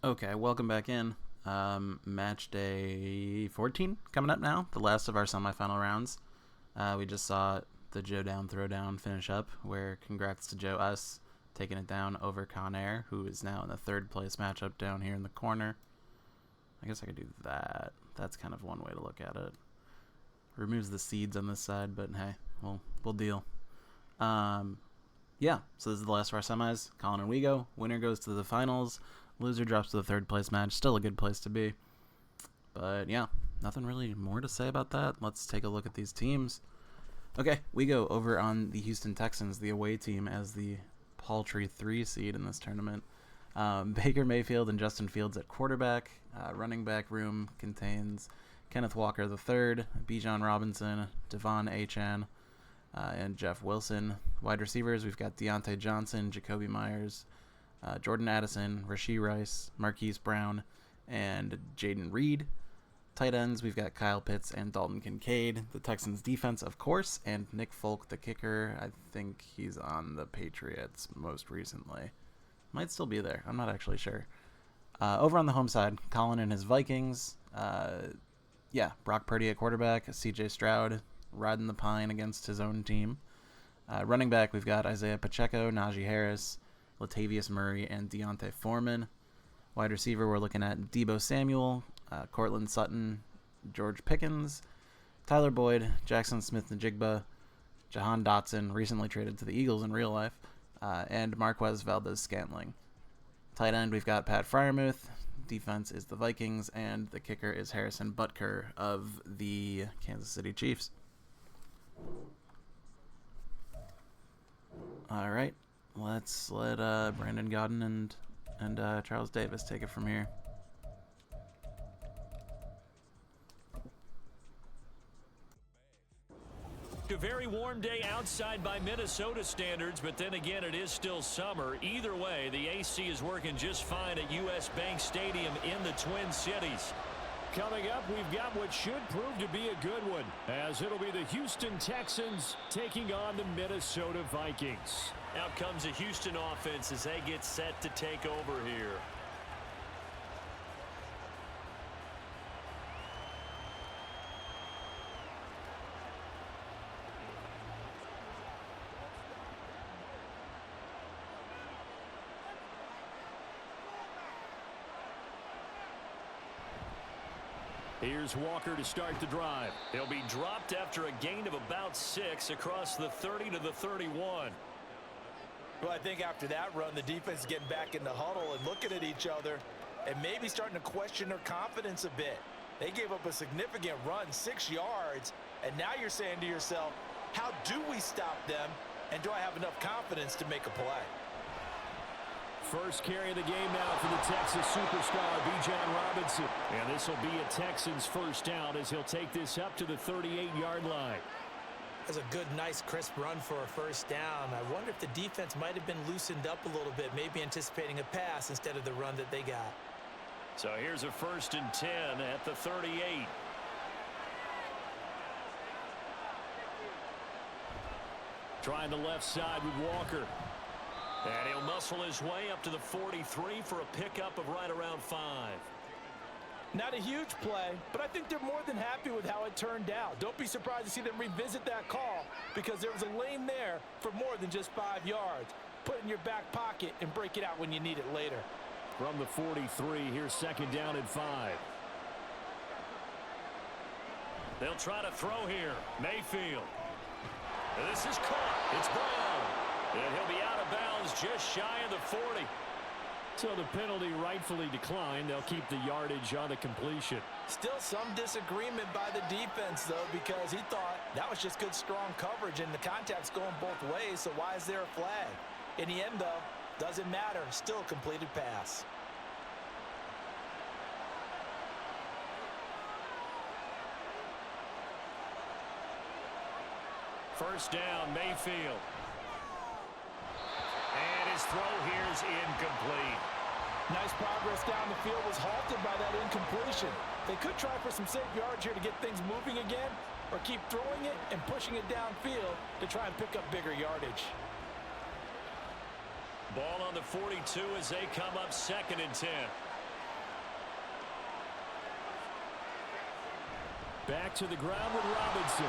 Okay, welcome back in. Match day 14 coming up now, the last of our semifinal rounds. We just saw the Joe Down Throwdown finish up, where congrats to Joe Us taking it down over Conair, who is now in the third place matchup down here in the corner. I guess I could do that. That's kind of one way to look at it. Removes the seeds on this side, but hey, we'll deal. Yeah, so this is the last of our semis. Colin and Wego. Winner goes to the finals. Loser drops to the third place match. Still a good place to be. But yeah, nothing really more to say about that. Let's take a look at these teams. Okay, we go over on the Houston Texans, the away team, as the paltry 3 seed in this tournament. Baker Mayfield and Justin Fields at quarterback. Running back room contains Kenneth Walker III, Bijan Robinson, Devon Achane, and Jeff Wilson. Wide receivers, we've got Deontay Johnson, Jacoby Myers, Jordan Addison, Rashee Rice, Marquise Brown, and Jaden Reed. Tight ends, we've got Kyle Pitts and Dalton Kincaid. The Texans defense, of course, and Nick Folk, the kicker. I think he's on the Patriots most recently. Might still be there. I'm not actually sure. Over on the home side, Colin and his Vikings. Brock Purdy at quarterback, CJ Stroud riding the pine against his own team. Running back, we've got Isaiah Pacheco, Najee Harris, Latavius Murray, and Deontay Foreman. Wide receiver, we're looking at Deebo Samuel, Cortland Sutton, George Pickens, Tyler Boyd, Jackson Smith-Njigba, Jahan Dotson, recently traded to the Eagles in real life, and Marquez Valdez-Scantling. Tight end, we've got Pat Freiermuth. Defense is the Vikings, and the kicker is Harrison Butker of the Kansas City Chiefs. All right, let's let Brandon Godden and Charles Davis take it from here. A very warm day outside by Minnesota standards, but then again, it is still summer. Either way, the AC is working just fine at U.S. Bank Stadium in the Twin Cities. Coming up, we've got what should prove to be a good one, as it'll be the Houston Texans taking on the Minnesota Vikings. Out comes the Houston offense as they get set to take over here. Here's Walker to start the drive. He'll be dropped after a gain of about 6 across the 30 to the 31. Well, I think after that run, the defense is getting back in the huddle and looking at each other and maybe starting to question their confidence a bit. They gave up a significant run, 6 yards, and now you're saying to yourself, how do we stop them, and do I have enough confidence to make a play? First carry of the game now for the Texas superstar, Bijan Robinson. And this will be a Texans first down as he'll take this up to the 38-yard line. That's a good, nice, crisp run for a first down. I wonder if the defense might have been loosened up a little bit, maybe anticipating a pass instead of the run that they got. So here's a 1st and 10 at the 38. Trying the left side with Walker. And he'll muscle his way up to the 43 for a pickup of right around 5. Not a huge play, but I think they're more than happy with how it turned out. Don't be surprised to see them revisit that call because there was a lane there for more than just 5 yards. Put it in your back pocket and break it out when you need it later. From the 43, here's 2nd down and 5. They'll try to throw here. Mayfield. This is caught. It's Brown. And he'll be out of bounds just shy of the 40. So the penalty rightfully declined. They'll keep the yardage on the completion. Still some disagreement by the defense, though, because he thought that was just good, strong coverage, and the contact's going both ways, so why is there a flag? In the end, though, doesn't matter. Still a completed pass. First down, Mayfield. And his throw here's incomplete. Nice progress down the field was halted by that incompletion. They could try for some safe yards here to get things moving again, or keep throwing it and pushing it downfield to try and pick up bigger yardage. Ball on the 42 as they come up 2nd and 10. Back to the ground with Robinson.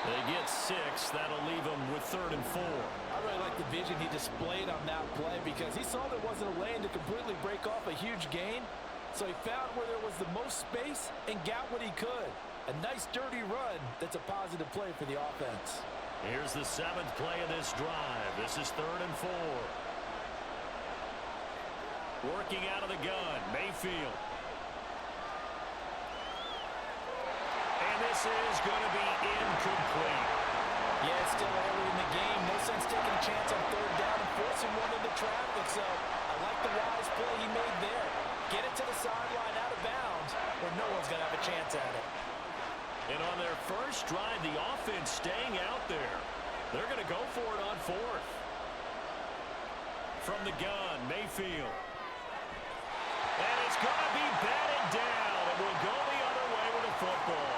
They get 6. That'll leave them with 3rd and 4. I really like the vision he displayed on that play because he saw there wasn't a lane to completely break off a huge gain. So he found where there was the most space and got what he could. A nice dirty run that's a positive play for the offense. Here's the 7th play of this drive. This is 3rd and 4. Working out of the gun, Mayfield. And this is going to be incomplete. Yeah, it's still early in the game. No sense taking a chance on 3rd down and forcing one into traffic. So I like the wise play he made there. Get it to the sideline out of bounds where no one's going to have a chance at it. And on their first drive, the offense staying out there. They're going to go for it on 4th. From the gun, Mayfield. And it's going to be batted down. And will go the other way with the football.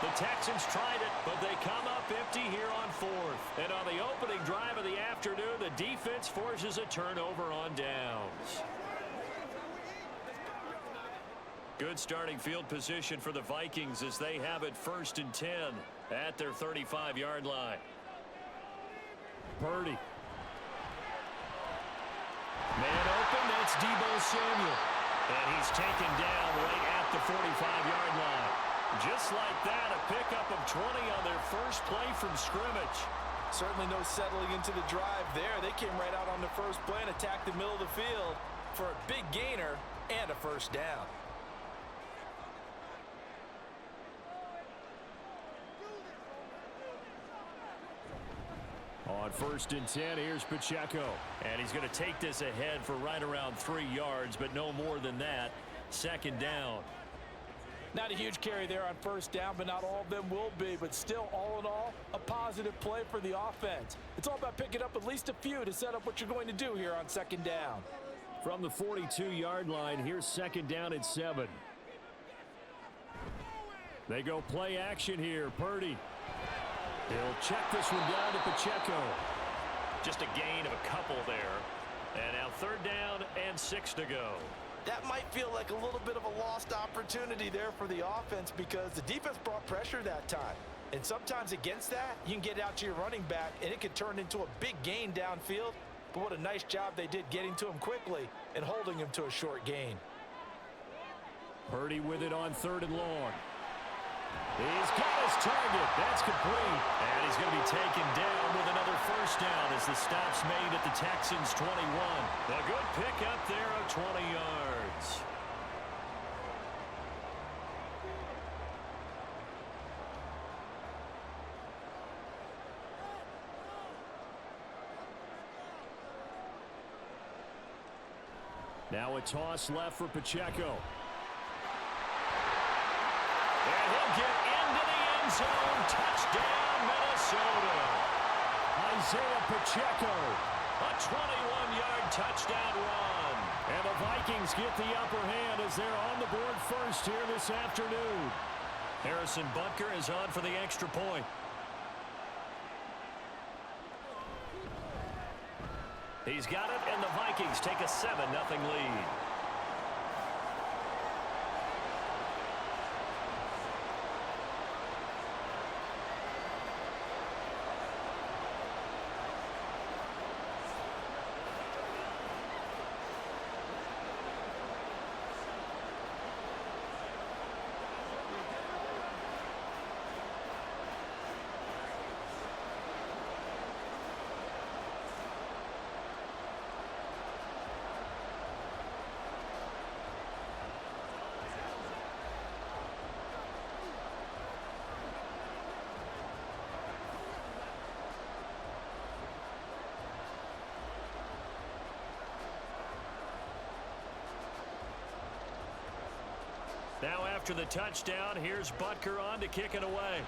The Texans tried it, but they come up empty here on 4th. And on the opening drive of the afternoon, the defense forces a turnover on downs. Good starting field position for the Vikings as they have it 1st and 10 at their 35-yard line. Purdy. Man open, that's Deebo Samuel. And he's taken down right at the 45-yard line. Just like that, a pickup of 20 on their first play from scrimmage. Certainly no settling into the drive there. They came right out on the first play and attacked the middle of the field for a big gainer and a 1st down. On 1st and 10, here's Pacheco. And he's going to take this ahead for right around 3 yards, but no more than that. 2nd down. Not a huge carry there on 1st down, but not all of them will be. But still, all in all, a positive play for the offense. It's all about picking up at least a few to set up what you're going to do here on 2nd down. From the 42-yard line, here's 2nd down and 7. They go play action here. Purdy. He'll check this one down to Pacheco. Just a gain of a couple there. And now 3rd down and 6 to go. That might feel like a little bit of a lost opportunity there for the offense because the defense brought pressure that time. And sometimes against that, you can get out to your running back, and it could turn into a big gain downfield. But what a nice job they did getting to him quickly and holding him to a short gain. Purdy with it on 3rd and long. He's got his target. That's complete. And he's going to be taken down with another 1st down as the stop's made at the Texans' 21. A good pickup there of 20 yards. Now a toss left for Pacheco. And he'll get into the end zone. Touchdown, Minnesota. Isaiah Pacheco. A 21-yard touchdown run. And the Vikings get the upper hand as they're on the board first here this afternoon. Harrison Butker is on for the extra point. He's got it, and the Vikings take a 7-0 lead. Now after the touchdown, here's Butker on to kick it away.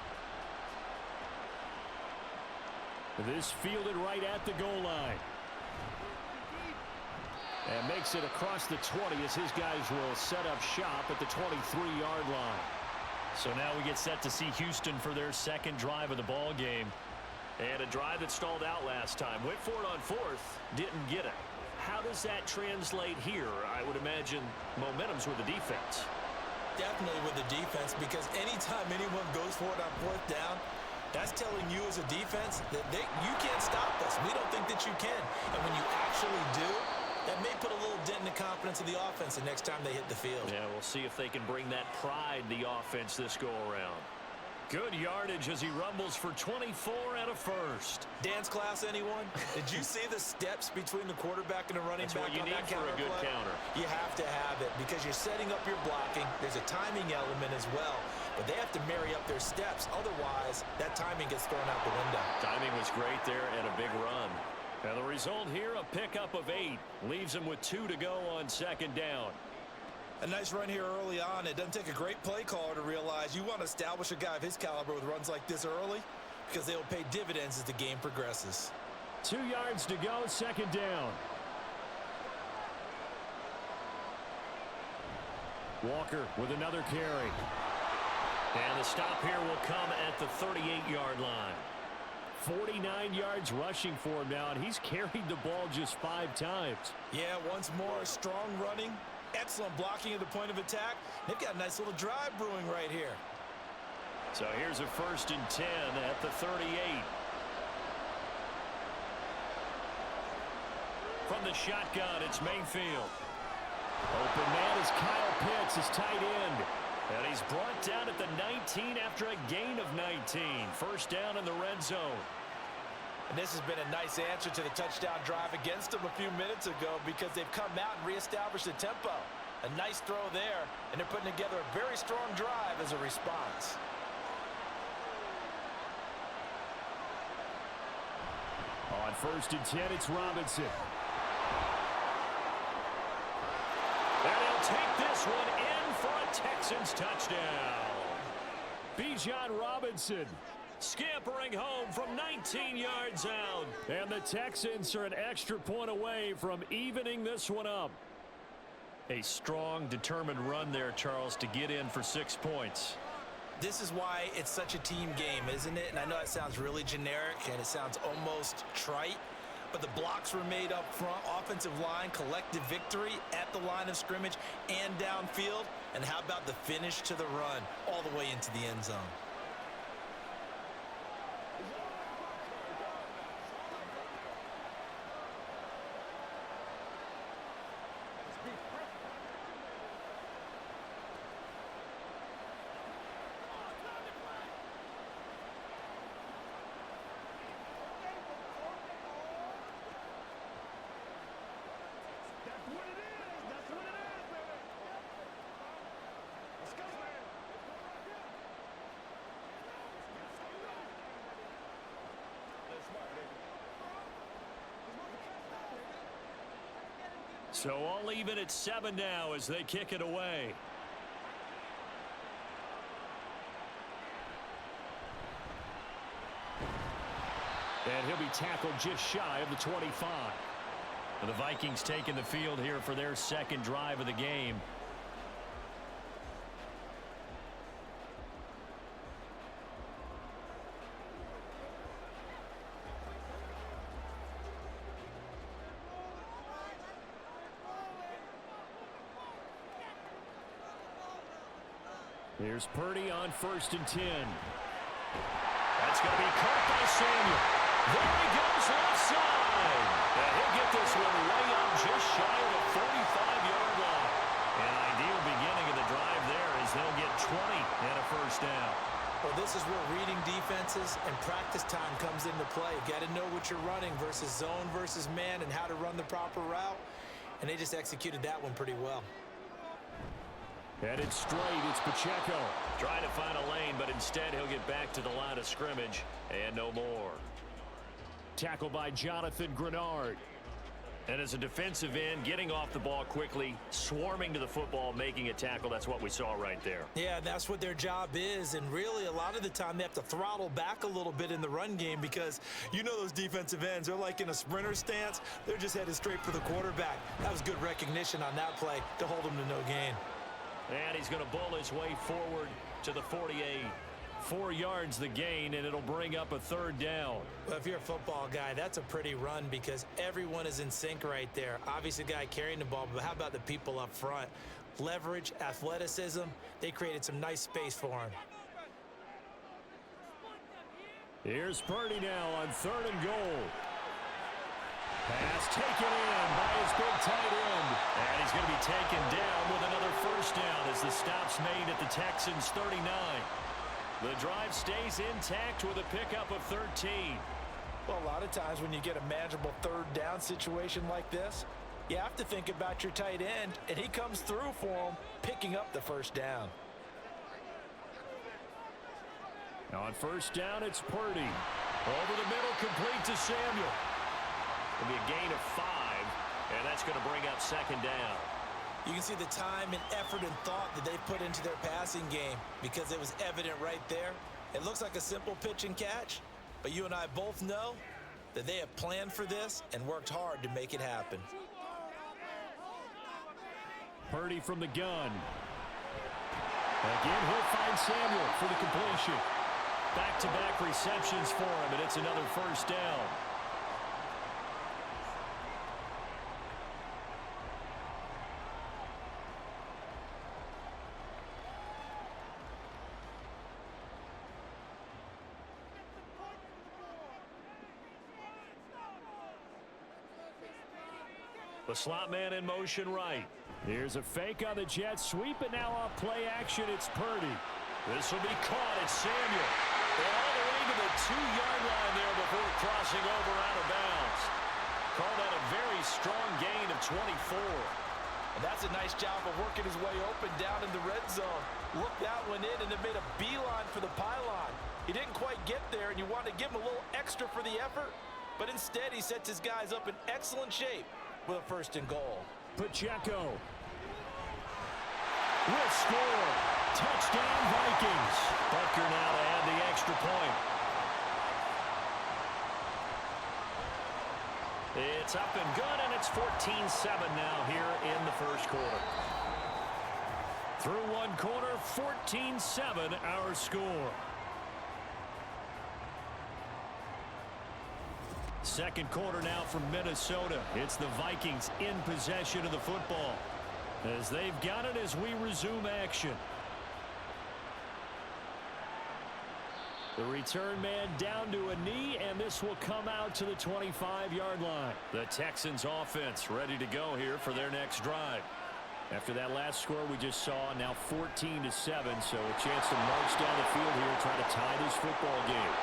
This fielded right at the goal line. And makes it across the 20 as his guys will set up shop at the 23-yard line. So now we get set to see Houston for their 2nd drive of the ball game. And a drive that stalled out last time. Went for it on 4th, didn't get it. How does that translate here? I would imagine momentum's with the defense. definitely with the defense, because anytime anyone goes for it on fourth down, that's telling you as a defense that you can't stop us. We don't think that you can. And when you actually do, that may put a little dent in the confidence of the offense the next time they hit the field. Yeah, we'll see if they can bring that pride the offense this go-around. Good yardage as he rumbles for 24 and a first. Dance class, anyone? Did you see the steps between the quarterback and the running back on that counter for a good play? counter. You have to have it because you're setting up your blocking. There's a timing element as well, but they have to marry up their steps. Otherwise, that timing gets thrown out the window. Timing was great there and a big run. And the result here, a pickup of 8. Leaves him with 2 to go on second down. A nice run here early on. It doesn't take a great play caller to realize you want to establish a guy of his caliber with runs like this early because they will pay dividends as the game progresses. 2 yards to go, second down. Walker with another carry. And the stop here will come at the 38-yard line. 49 yards rushing for him now, and he's carried the ball just 5 times. Yeah, once more, strong running. Excellent blocking at the point of attack. They've got a nice little drive brewing right here. So here's a 1st and 10 at the 38. From the shotgun, it's Mayfield. Open man is Kyle Pitts, his tight end. And he's brought down at the 19 after a gain of 19. First down in the red zone. And this has been a nice answer to the touchdown drive against them a few minutes ago because they've come out and reestablished the tempo. A nice throw there, and they're putting together a very strong drive as a response. On 1st and 10, it's Robinson. And he'll take this one in for a Texans touchdown. Bijan Robinson scampering home from 19 yards out. And the Texans are an extra point away from evening this one up. A strong, determined run there, Charles, to get in for 6 points. This is why it's such a team game, isn't it? And I know it sounds really generic and it sounds almost trite, but the blocks were made up front, offensive line, collective victory at the line of scrimmage and downfield. And how about the finish to the run all the way into the end zone? So all even at 7 now as they kick it away. And he'll be tackled just shy of the 25. And the Vikings taking the field here for their second drive of the game. Here's Purdy on 1st and 10. That's going to be caught by Samuel. There he goes left side. And he'll get this one way up just shy of the 45-yard line. An ideal beginning of the drive there as they'll get 20 and a first down. Well, this is where reading defenses and practice time comes into play. You got to know what you're running versus zone versus man and how to run the proper route. And they just executed that one pretty well. Headed straight, it's Pacheco. Trying to find a lane, but instead he'll get back to the line of scrimmage and no more. Tackled by Jonathan Grenard. And as a defensive end, getting off the ball quickly, swarming to the football, making a tackle. That's what we saw right there. Yeah, that's what their job is. And really, a lot of the time, they have to throttle back a little bit in the run game because you know those defensive ends, they're like in a sprinter stance. They're just headed straight for the quarterback. That was good recognition on that play to hold them to no gain. And he's going to bull his way forward to the 48. 4 yards the gain, and it'll bring up a 3rd down. Well, if you're a football guy, that's a pretty run because everyone is in sync right there. Obviously, the guy carrying the ball, but how about the people up front? Leverage, athleticism, they created some nice space for him. Here's Purdy now on 3rd and goal. Pass taken in by his big tight end. And he's going to be taken down with another 1st down as the stop's made at the Texans' 39. The drive stays intact with a pickup of 13. Well, a lot of times when you get a manageable 3rd down situation like this, you have to think about your tight end, and he comes through for him, picking up the 1st down. On 1st down, it's Purdy. Over the middle, complete to Samuel. It'll be a gain of 5, and that's going to bring up 2nd down. You can see the time and effort and thought that they put into their passing game because it was evident right there. It looks like a simple pitch and catch, but you and I both know that they have planned for this and worked hard to make it happen. Purdy from the gun. Again, he'll find Samuel for the completion. Back-to-back receptions for him, and it's another 1st down. The slot man in motion right. Here's a fake on the jet sweep, and now off play action, it's Purdy. This will be caught. It's Samuel. And all the way to the 2-yard line there before crossing over out of bounds. Call that a very strong gain of 24. And that's a nice job of working his way open down in the red zone. Look that one in and it made a beeline for the pylon. He didn't quite get there, and you wanted to give him a little extra for the effort. But instead, he sets his guys up in excellent shape with a 1st and goal. Pacheco will score. Touchdown, Vikings. Bucker now to add the extra point. It's up and good, and it's 14-7 now here in the 1st quarter. Through 1 quarter, 14-7 our score. 2nd quarter now from Minnesota. It's the Vikings in possession of the football as they've got it as we resume action. The return man down to a knee, and this will come out to the 25-yard line. The Texans offense ready to go here for their next drive. After that last score we just saw, now 14-7, so a chance to march down the field here and try to tie this football game.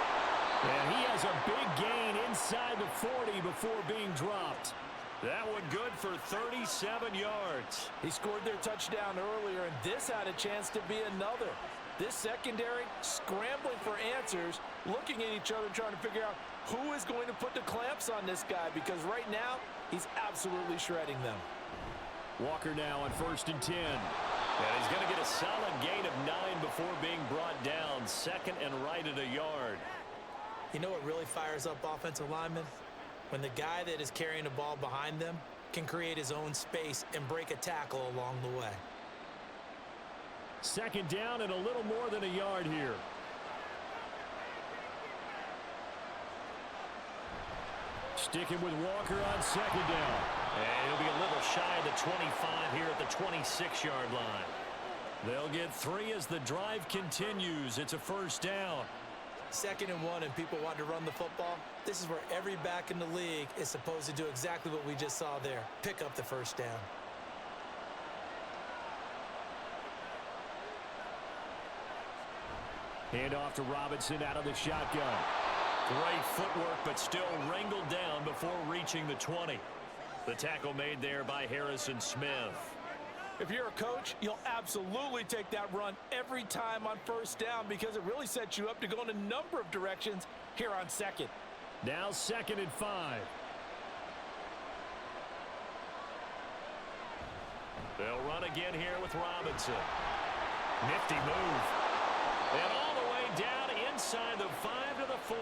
And he has a big gain inside the 40 before being dropped. That one good for 37 yards. He scored their touchdown earlier, and this had a chance to be another. This secondary scrambling for answers, looking at each other, trying to figure out who is going to put the clamps on this guy, because right now he's absolutely shredding them. Walker now on 1st and 10. And he's going to get a solid gain of 9 before being brought down. 2nd and right at a yard. You know what really fires up offensive linemen? When the guy that is carrying the ball behind them can create his own space and break a tackle along the way. 2nd down and a little more than a yard here. Sticking with Walker on 2nd down. And he'll be a little shy of the 25 here at the 26-yard line. They'll get 3 as the drive continues. It's a 1st down. 2nd and 1, and people want to run the football. This is where every back in the league is supposed to do exactly what we just saw there. Pick up the 1st down. Hand off to Robinson out of the shotgun. Great footwork, but still wrangled down before reaching the 20. The tackle made there by Harrison Smith. If you're a coach, you'll absolutely take that run every time on 1st down because it really sets you up to go in a number of directions here on 2nd. Now 2nd and 5. They'll run again here with Robinson. Nifty move. And all the way down inside the 5 to the 4.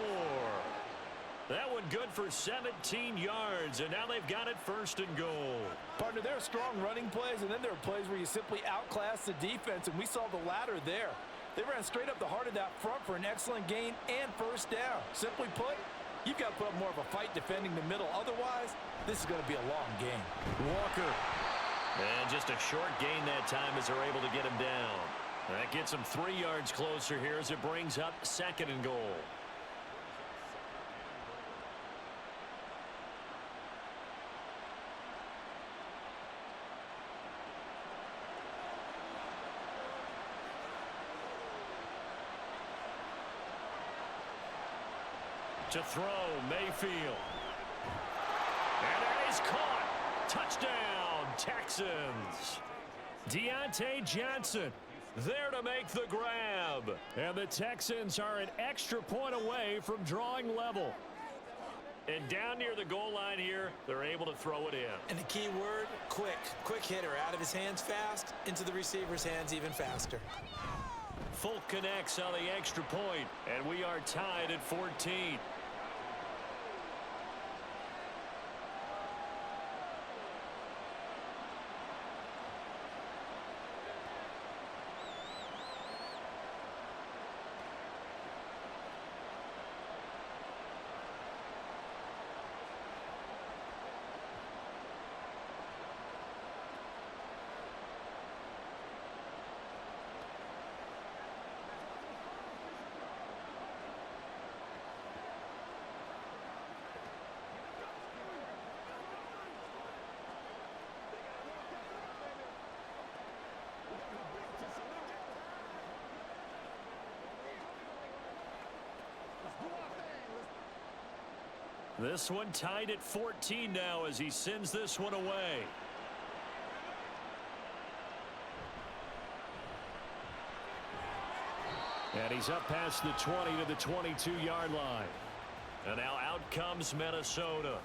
That one good for 17 yards, and now they've got it 1st and goal. Partner, there are strong running plays, and then there are plays where you simply outclass the defense, and we saw the latter there. They ran straight up the heart of that front for an excellent gain and first down. Simply put, you've got to put up more of a fight defending the middle. Otherwise, this is going to be a long game. Walker. And just a short gain that time as they're able to get him down. That gets him 3 yards closer here as it brings up 2nd and goal. To throw, Mayfield. And it is caught. Touchdown, Texans. Deontay Johnson there to make the grab. And the Texans are an extra point away from drawing level. And down near the goal line here, they're able to throw it in. And the key word, quick. Quick hitter, out of his hands fast, into the receiver's hands even faster. Folk connects on the extra point, and we are tied at 14. This one tied at 14 now as he sends this one away. And he's up past the 20 to the 22-yard line. And now out comes Minnesota.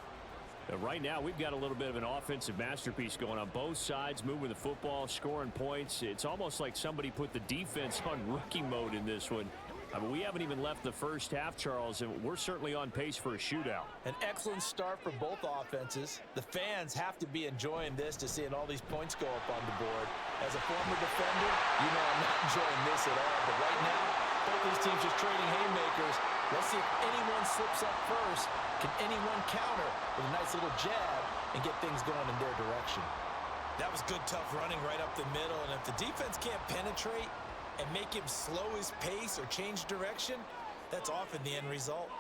And right now we've got a little bit of an offensive masterpiece going on both sides, moving the football, scoring points. It's almost like somebody put the defense on rookie mode in this one. I mean, we haven't even left the first half, Charles, and we're certainly on pace for a shootout. An excellent start for both offenses. The fans have to be enjoying this to seeing all these points go up on the board. As a former defender, you know I'm not enjoying this at all. But right now, both these teams just trading haymakers. Let's see if anyone slips up first. Can anyone counter with a nice little jab and get things going in their direction? That was good, tough running right up the middle. And if the defense can't penetrate and make him slow his pace or change direction, that's often the end result.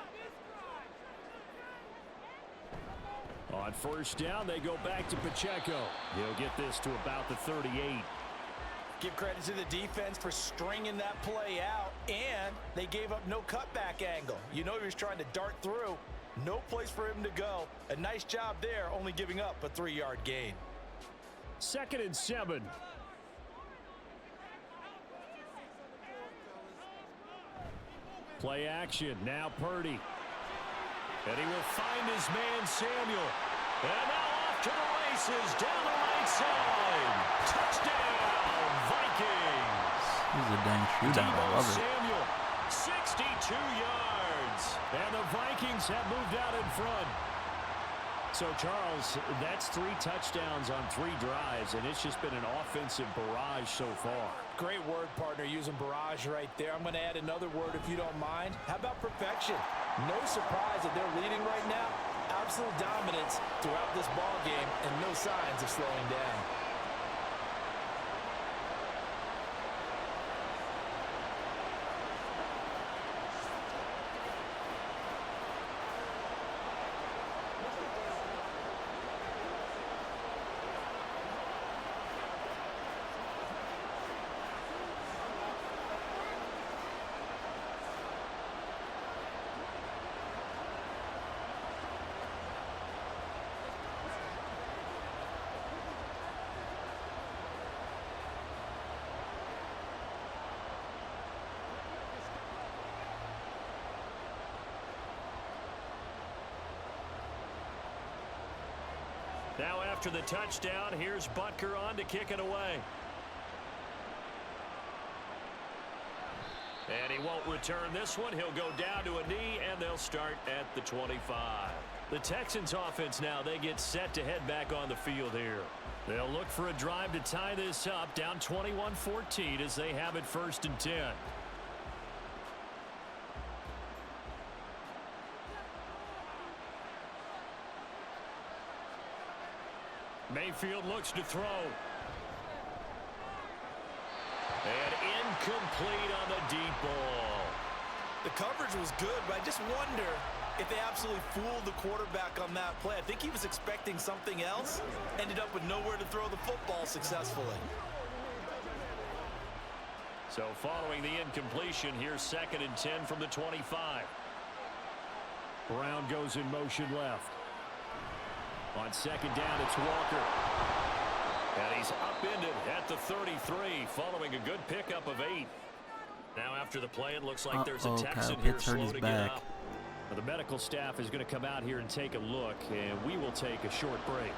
On first down, they go back to Pacheco. He'll get this to about the 38. Give credit to the defense for stringing that play out, and they gave up no cutback angle. You know he was trying to dart through. No place for him to go. A nice job there, only giving up a 3-yard gain. 2nd and 7. Play action, now Purdy. And he will find his man Samuel. And now off to the races, down the right side. Touchdown, Vikings. This is a dang shootout. I love it. Samuel, 62 yards. And the Vikings have moved out in front. So, Charles, that's 3 touchdowns on 3 drives, and it's just been an offensive barrage so far. Great word, partner, using barrage right there. I'm going to add another word if you don't mind. How about perfection? No surprise that they're leading right now. Absolute dominance throughout this ball game and no signs of slowing down. Now after the touchdown, here's Butker on to kick it away. And he won't return this one. He'll go down to a knee, and they'll start at the 25. The Texans offense now, they get set to head back on the field here. They'll look for a drive to tie this up, down 21-14 as they have it 1st and 10. Mayfield looks to throw. And incomplete on the deep ball. The coverage was good, but I just wonder if they absolutely fooled the quarterback on that play. I think he was expecting something else. Ended up with nowhere to throw the football successfully. So following the incompletion, here's 2nd and 10 from the 25. Brown goes in motion left. On 2nd down, it's Walker. And he's upended at the 33 following a good pickup of 8. Now after the play, it looks like there's a Texan here slow to get up. Well, the medical staff is going to come out here and take a look, and we will take a short break.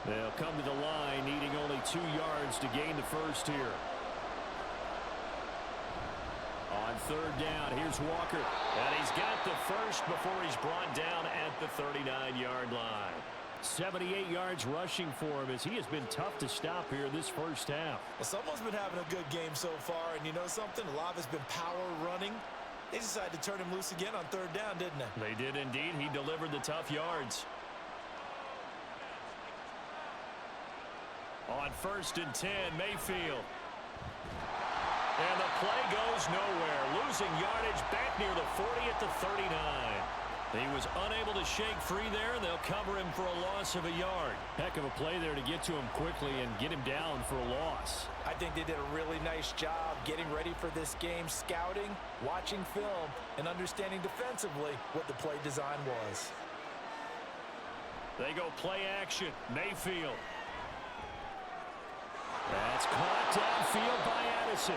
They'll come to the line, needing only 2 yards to gain the first here. On 3rd down, here's Walker. And he's got the first before he's brought down at the 39-yard line. 78 yards rushing for him as he has been tough to stop here this first half. Well, someone's been having a good game so far, and you know something? A lot of it's been power running. They decided to turn him loose again on 3rd down, didn't they? They did indeed. He delivered the tough yards. On 1st and 10, Mayfield. And the play goes nowhere. Losing yardage back near the 40 at the 39. He was unable to shake free there, and they'll cover him for a loss of a yard. Heck of a play there to get to him quickly and get him down for a loss. I think they did a really nice job getting ready for this game, scouting, watching film, and understanding defensively what the play design was. They go play action. Mayfield. That's caught downfield by Addison.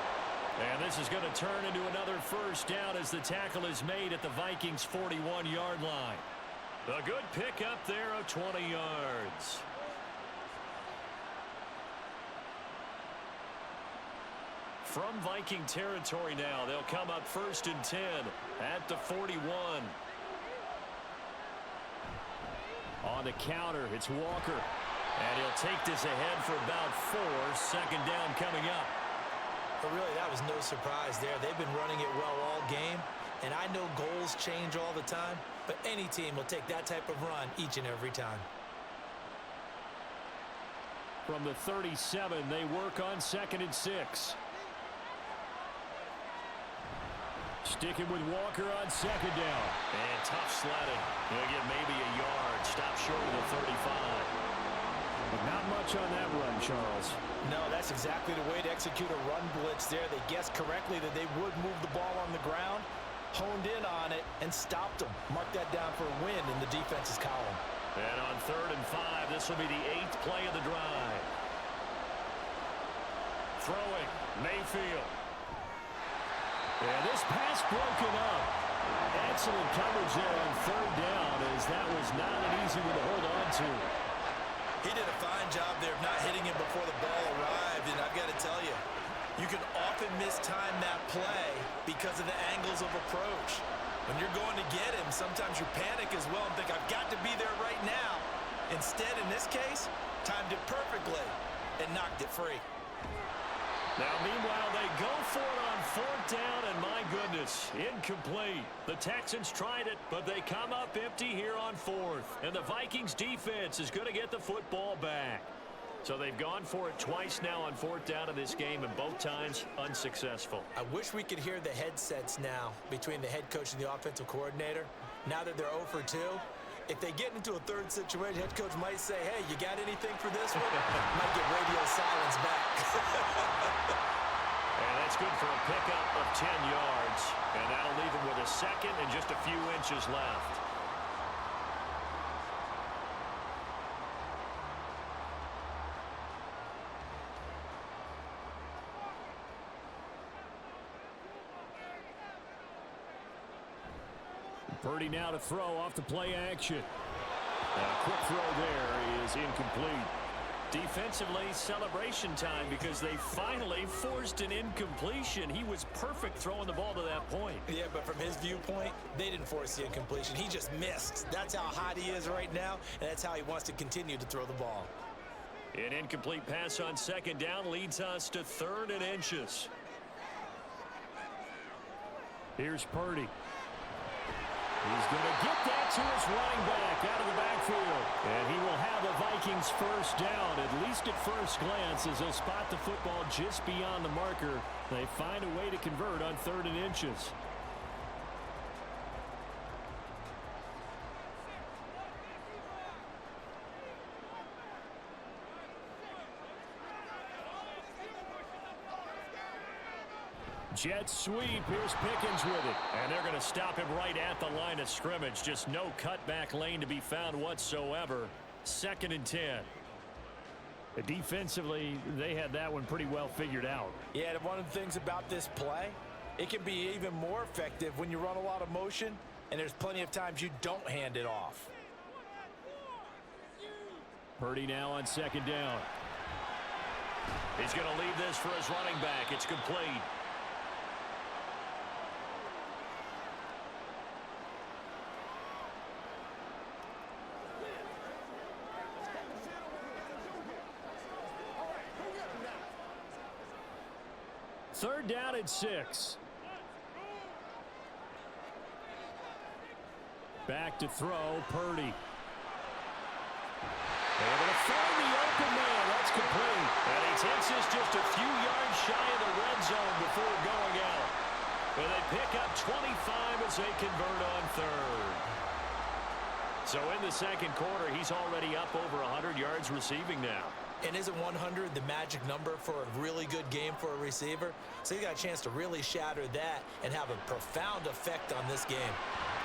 And this is going to turn into another first down as the tackle is made at the Vikings' 41-yard line. A good pickup there of 20 yards. From Viking territory now, they'll come up 1st and 10 at the 41. On the counter, it's Walker. And he'll take this ahead for about 4. 2nd down coming up. But really, that was no surprise there. They've been running it well all game. And I know goals change all the time, but any team will take that type of run each and every time. From the 37, they work on 2nd and 6. Sticking with Walker on 2nd down. And tough sledding. He'll get maybe a yard. Stop short of the 35. But not much on that run, Charles. No, that's exactly the way to execute a run blitz there. They guessed correctly that they would move the ball on the ground, honed in on it, and stopped them. Mark that down for a win in the defense's column. And on 3rd and 5, this will be the 8th play of the drive. Throwing, Mayfield. And this pass broken up. Excellent coverage there on 3rd down, as that was not an easy one to hold on to. He did a fine job there of not hitting him before the ball arrived, and I've got to tell you, you can often mistime that play because of the angles of approach. When you're going to get him, sometimes you panic as well and think, I've got to be there right now. Instead, in this case, timed it perfectly and knocked it free. Now, meanwhile, they go for it on 4th down, and my goodness, incomplete. The Texans tried it, but they come up empty here on 4th. And the Vikings defense is going to get the football back. So they've gone for it twice now on 4th down in this game, and both times unsuccessful. I wish we could hear the headsets now between the head coach and the offensive coordinator. Now that they're 0 for 2, if they get into a 3rd situation, head coach might say, hey, you got anything for this one? Might get radio silence back. And that's good for a pickup of 10 yards. And that'll leave him with a 2nd and just a few inches left. Purdy now to throw off the play action. A quick throw there is incomplete. Defensively, celebration time because they finally forced an incompletion. He was perfect throwing the ball to that point. Yeah, but from his viewpoint, they didn't force the incompletion. He just missed. That's how hot he is right now, and that's how he wants to continue to throw the ball. An incomplete pass on second down leads us to 3rd and inches. Here's Purdy. He's going to get that to his running back out of the backfield. And he will have the Vikings first down, at least at first glance, as they'll spot the football just beyond the marker. They find a way to convert on 3rd and inches. Jet sweep. Here's Pickens with it. And they're going to stop him right at the line of scrimmage. Just no cutback lane to be found whatsoever. 2nd and 10. Defensively, they had that one pretty well figured out. Yeah, one of the things about this play, it can be even more effective when you run a lot of motion, and there's plenty of times you don't hand it off. Purdy now on 2nd down. He's going to leave this for his running back. It's complete. Third down and 6. Back to throw, Purdy. Able to find the open man. That's complete. And he takes this just a few yards shy of the red zone before going out. And they pick up 25 as they convert on 3rd. So in the 2nd quarter, he's already up over 100 yards receiving now. And isn't 100 the magic number for a really good game for a receiver? So he got a chance to really shatter that and have a profound effect on this game.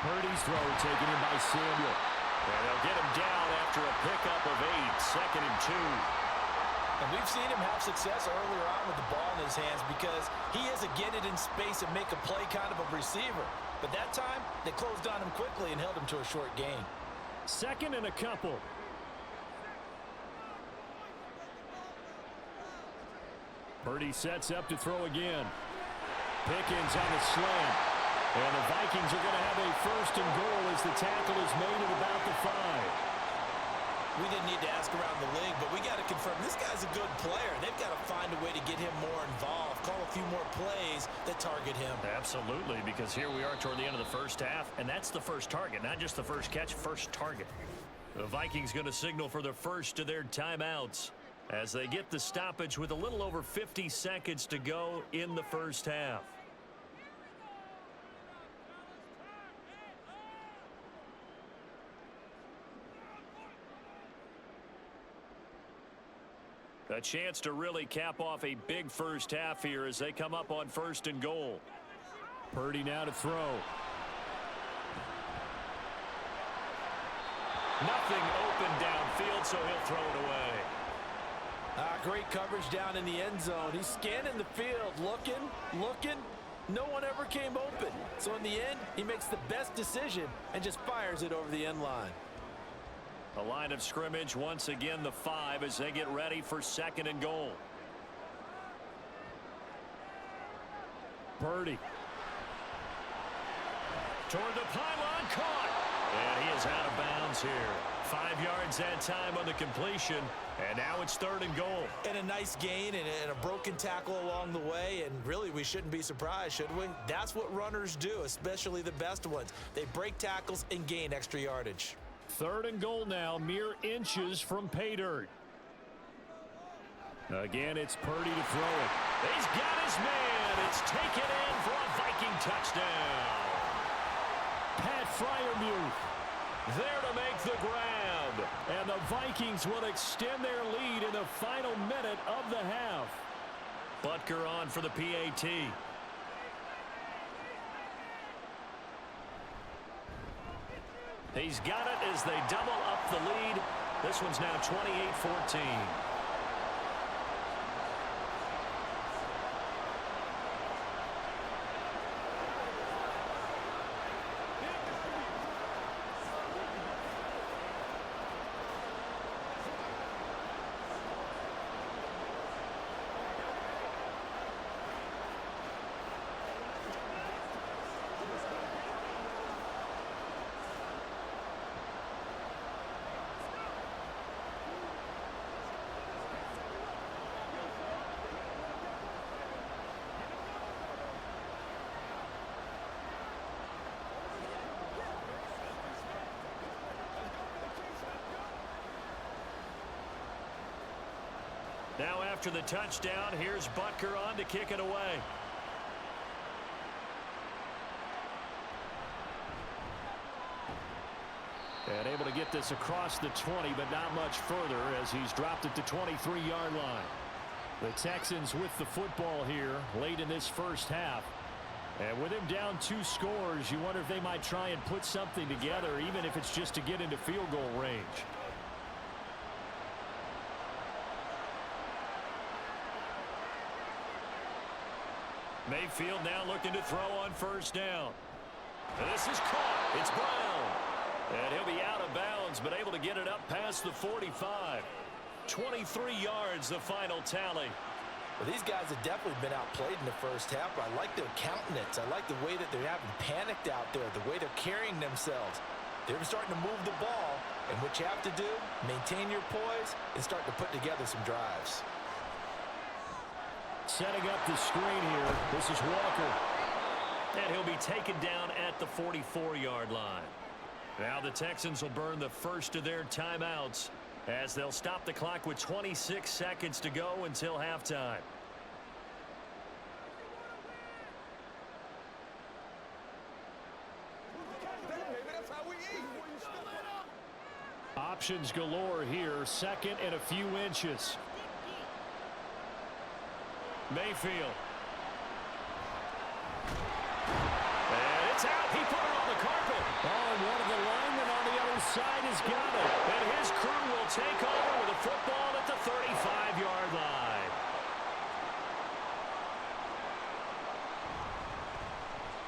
Purdy's throw taken in by Samuel. And they'll get him down after a pickup of 8. 2nd and 2. And we've seen him have success earlier on with the ball in his hands because he is a get it in space and make a play kind of a receiver. But that time, they closed on him quickly and held him to a short gain. 2nd and a couple. Purdy sets up to throw again. Pickens on the slant. And the Vikings are going to have a 1st and goal as the tackle is made at about the 5. We didn't need to ask around the league, but we got to confirm this guy's a good player. They've got to find a way to get him more involved, call a few more plays that target him. Absolutely, because here we are toward the end of the first half, and that's the first target, not just the first catch, first target. The Vikings going to signal for the first of their timeouts as they get the stoppage with a little over 50 seconds to go in the first half. A chance to really cap off a big first half here as they come up on 1st and goal. Purdy now to throw. Nothing open downfield, so he'll throw it away. Great coverage down in the end zone. He's scanning the field, looking. No one ever came open. So in the end, he makes the best decision and just fires it over the end line. The line of scrimmage once again the 5 as they get ready for 2nd and goal. Purdy. Toward the pylon, caught. And he is out of bounds here. 5 yards that time on the completion. And now it's 3rd and goal. And a nice gain and a broken tackle along the way. And really, we shouldn't be surprised, should we? That's what runners do, especially the best ones. They break tackles and gain extra yardage. 3rd and goal now, mere inches from pay dirt. Again, it's Purdy to throw it. He's got his man. It's taken in for a Viking touchdown. Pat Freiermuth there to make the grab. And the Vikings will extend their lead in the final minute of the half. Butker on for the PAT. He's got it as they double up the lead. This one's now 28-14. Now after the touchdown, here's Butker on to kick it away. And able to get this across the 20, but not much further as he's dropped it to 23-yard line. The Texans with the football here late in this first half. And with him down 2 scores, you wonder if they might try and put something together, even if it's just to get into field goal range. Mayfield now looking to throw on first down. This is caught. It's Brown. And he'll be out of bounds, but able to get it up past the 45. 23 yards, the final tally. Well, these guys have definitely been outplayed in the first half, but I like their countenance. I like the way that they're having panicked out there, the way they're carrying themselves. They're starting to move the ball, and what you have to do, maintain your poise and start to put together some drives. Setting up the screen here. This is Walker. And he'll be taken down at the 44-yard line. Now the Texans will burn the first of their timeouts as they'll stop the clock with 26 seconds to go until halftime. Options galore here. Second and a few inches. Mayfield. And it's out. He put it on the carpet. Oh, and one of the linemen on the other side has got it. And his crew will take over with a football at the 35-yard line.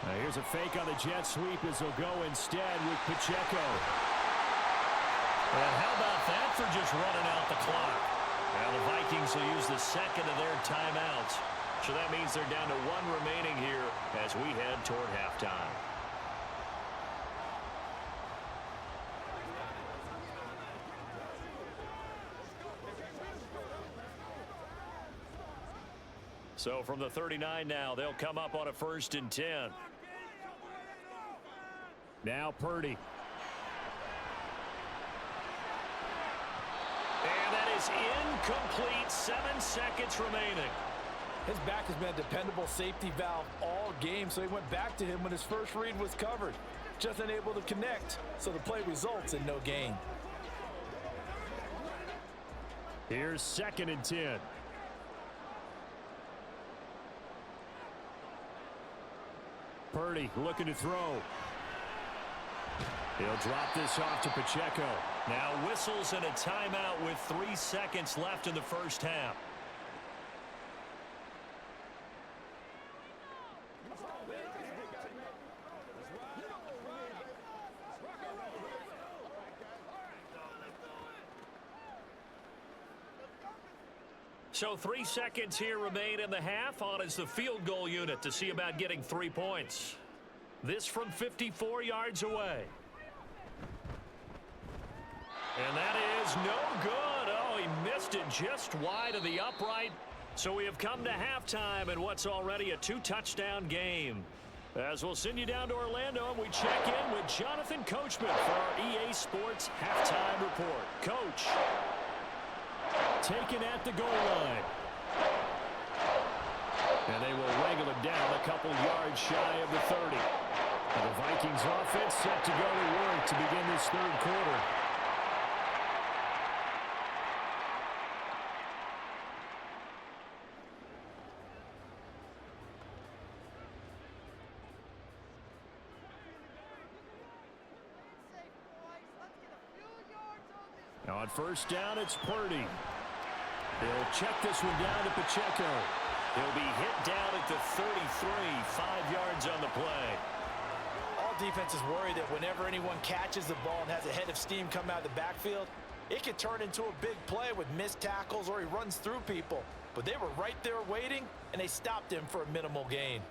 Now here's a fake on the jet sweep as he'll go instead with Pacheco. And how about that for just running out the clock? Now the Vikings will use the second of their timeouts. So that means they're down to 1 remaining here as we head toward halftime. So from the 39 now, they'll come up on a 1st and 10. Now Purdy. And that is incomplete. 7 seconds remaining. His back has been a dependable safety valve all game, so he went back to him when his first read was covered. Just unable to connect, so the play results in no gain. Here's 2nd and 10. Purdy looking to throw. He'll drop this off to Pacheco. Now whistles and a timeout with 3 seconds left in the first half. So 3 seconds here remain in the half. On is the field goal unit to see about getting 3 points. This from 54 yards away. And that is no good. Oh, he missed it just wide of the upright. So we have come to halftime in what's already a 2-touchdown game. As we'll send you down to Orlando, and we check in with Jonathan Coachman for our EA Sports Halftime Report. Coach. Taken at the goal line. And they will wrangle it down a couple yards shy of the 30. And the Vikings offense set to go to work to begin this 3rd quarter. Now on first down, it's Purdy. He'll check this one down to Pacheco. He'll be hit down at the 33, 5 yards on the play. All defenses worry that whenever anyone catches the ball and has a head of steam come out of the backfield, it can turn into a big play with missed tackles or he runs through people. But they were right there waiting, and they stopped him for a minimal gain.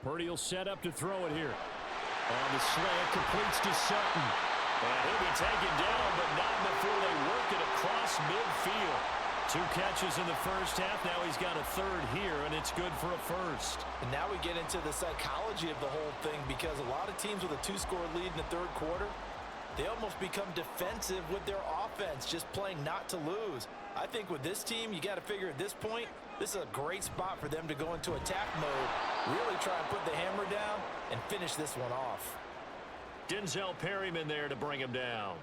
Purdy will set up to throw it here. On the slant, completes to Sutton. And he'll be taken down, but not before they work it across midfield. 2 catches in the first half. Now he's got a 3rd here, and it's good for a 1st. And now we get into the psychology of the whole thing, because a lot of teams with a 2-score lead in the 3rd quarter, They almost become defensive with their offense, just playing not to lose. I think with this team, you got to figure at this point, this is a great spot for them to go into attack mode, really try and put the hammer down and finish this one off. Denzel Perryman there to bring him down.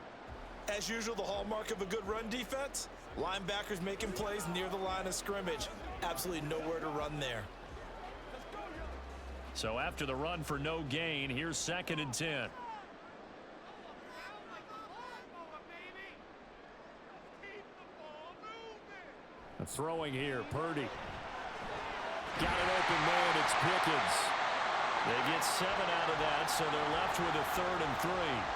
As usual, the hallmark of a good run defense, linebackers making plays near the line of scrimmage. Absolutely nowhere to run there. So after the run for no gain, here's 2nd and 10. Throwing here, Purdy. Got an open man, it's Pickens. They get 7 out of that, so they're left with a 3rd and 3.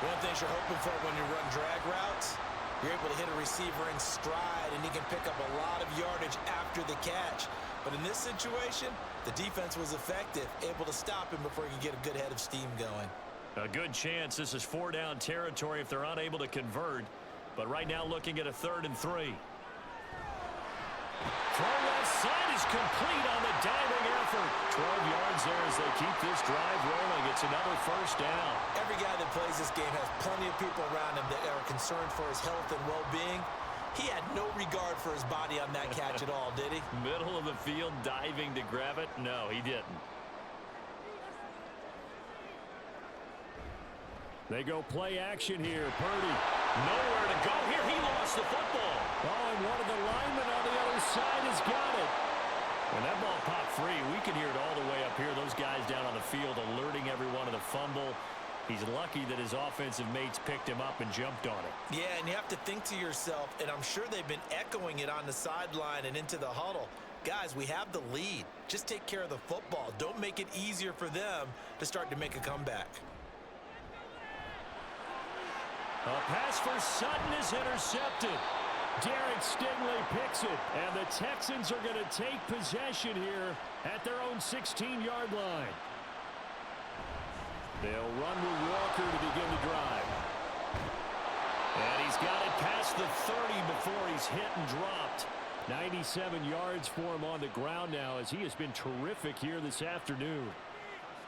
One thing you're hoping for when you run drag routes, you're able to hit a receiver in stride, and he can pick up a lot of yardage after the catch. But in this situation, the defense was effective, able to stop him before he could get a good head of steam going. A good chance this is 4-down territory if they're unable to convert. But right now looking at a 3rd and 3. Throw left side is complete on the diving effort. 12 yards there as they keep this drive rolling. It's another 1st down. Every guy that plays this game has plenty of people around him that are concerned for his health and well-being. He had no regard for his body on that catch at all, did he? Middle of the field diving to grab it? No, he didn't. They go play action here. Purdy. Nowhere to go here. He lost the football. Oh, and one of the linemen on the other side has got it. When that ball popped free, we can hear it all the way up here. Those guys down on the field alerting everyone of the fumble. He's lucky that his offensive mates picked him up and jumped on it. Yeah, and you have to think to yourself, and I'm sure they've been echoing it on the sideline and into the huddle. Guys, we have the lead. Just take care of the football. Don't make it easier for them to start to make a comeback. A pass for Sutton is intercepted. Derek Stingley picks it, and the Texans are going to take possession here at their own 16-yard line. They'll run with Walker to begin the drive. And he's got it past the 30 before he's hit and dropped. 97 yards for him on the ground now as he has been terrific here this afternoon.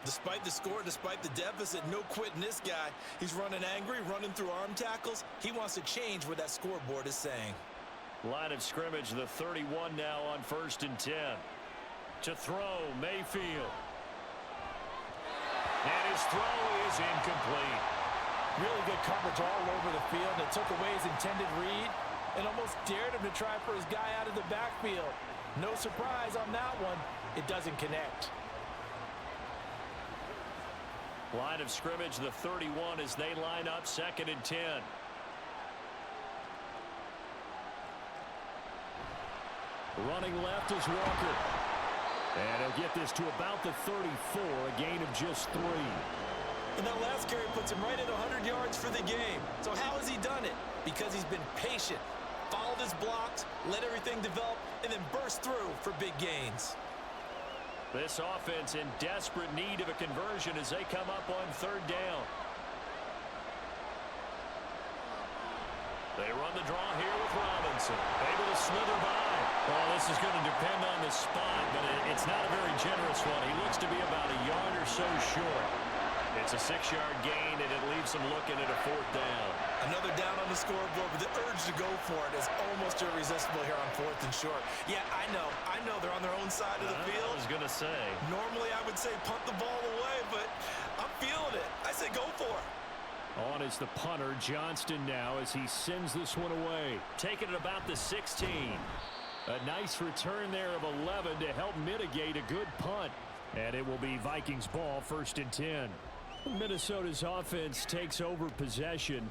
Despite the score, despite the deficit, no quitting this guy. He's running angry, running through arm tackles. He wants to change what that scoreboard is saying. Line of scrimmage, the 31 now on 1st and 10. To throw, Mayfield. And his throw is incomplete. Really good coverage all over the field. It took away his intended read and almost dared him to try for his guy out of the backfield. No surprise on that one. It doesn't connect. Line of scrimmage, the 31 as they line up 2nd and 10. Running left is Walker. And he'll get this to about the 34, a gain of just 3. And that last carry puts him right at 100 yards for the game. So how has he done it? Because he's been patient, followed his blocks, let everything develop, and then burst through for big gains. This offense in desperate need of a conversion as they come up on 3rd down. They run the draw here with Robinson. Able to slither by. Well, this is going to depend on the spot, but it's not a very generous one. He looks to be about a yard or so short. It's a 6-yard gain, and it leaves them looking at a 4th down. Another down on the scoreboard, but the urge to go for it is almost irresistible here on 4th and short. Yeah, I know they're on their own side of the field. I was going to say. Normally I would say punt the ball away, but I'm feeling it. I say go for it. On is the punter, Johnston now, as he sends this one away. Taking it about the 16. A nice return there of 11 to help mitigate a good punt. And it will be Vikings ball, 1st and 10. Minnesota's offense takes over possession,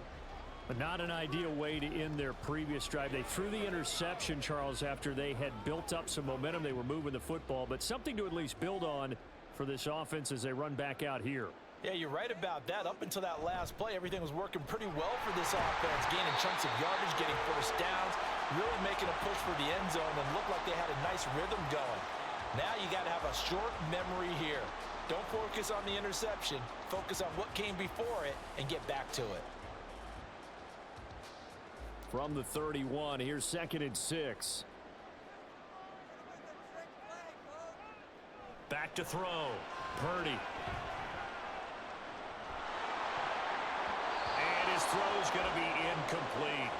but not an ideal way to end their previous drive. They threw the interception, Charles, after they had built up some momentum. They were moving the football, but something to at least build on for this offense as they run back out here. Yeah, you're right about that. Up until that last play, everything was working pretty well for this offense, gaining chunks of yardage, getting 1st downs, really making a push for the end zone, and looked like they had a nice rhythm going. Now you got to have a short memory here. Don't focus on the interception. Focus on what came before it and get back to it. From the 31, here's 2nd and 6. Back to throw. Purdy. And his throw's going to be incomplete.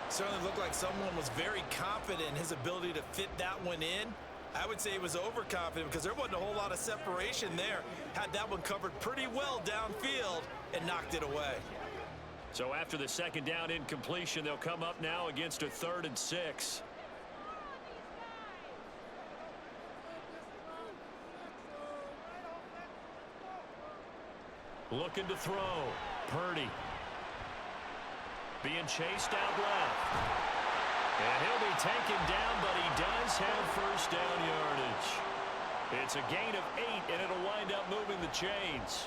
Certainly looked like someone was very confident in his ability to fit that one in. I would say he was overconfident because there wasn't a whole lot of separation there. Had that one covered pretty well downfield and knocked it away. So after the second down incompletion, they'll come up now against a 3rd and 6. Looking to throw. Purdy. Being chased out left. And he'll be taken down, but he does have first down yardage. It's a gain of 8, and it'll wind up moving the chains.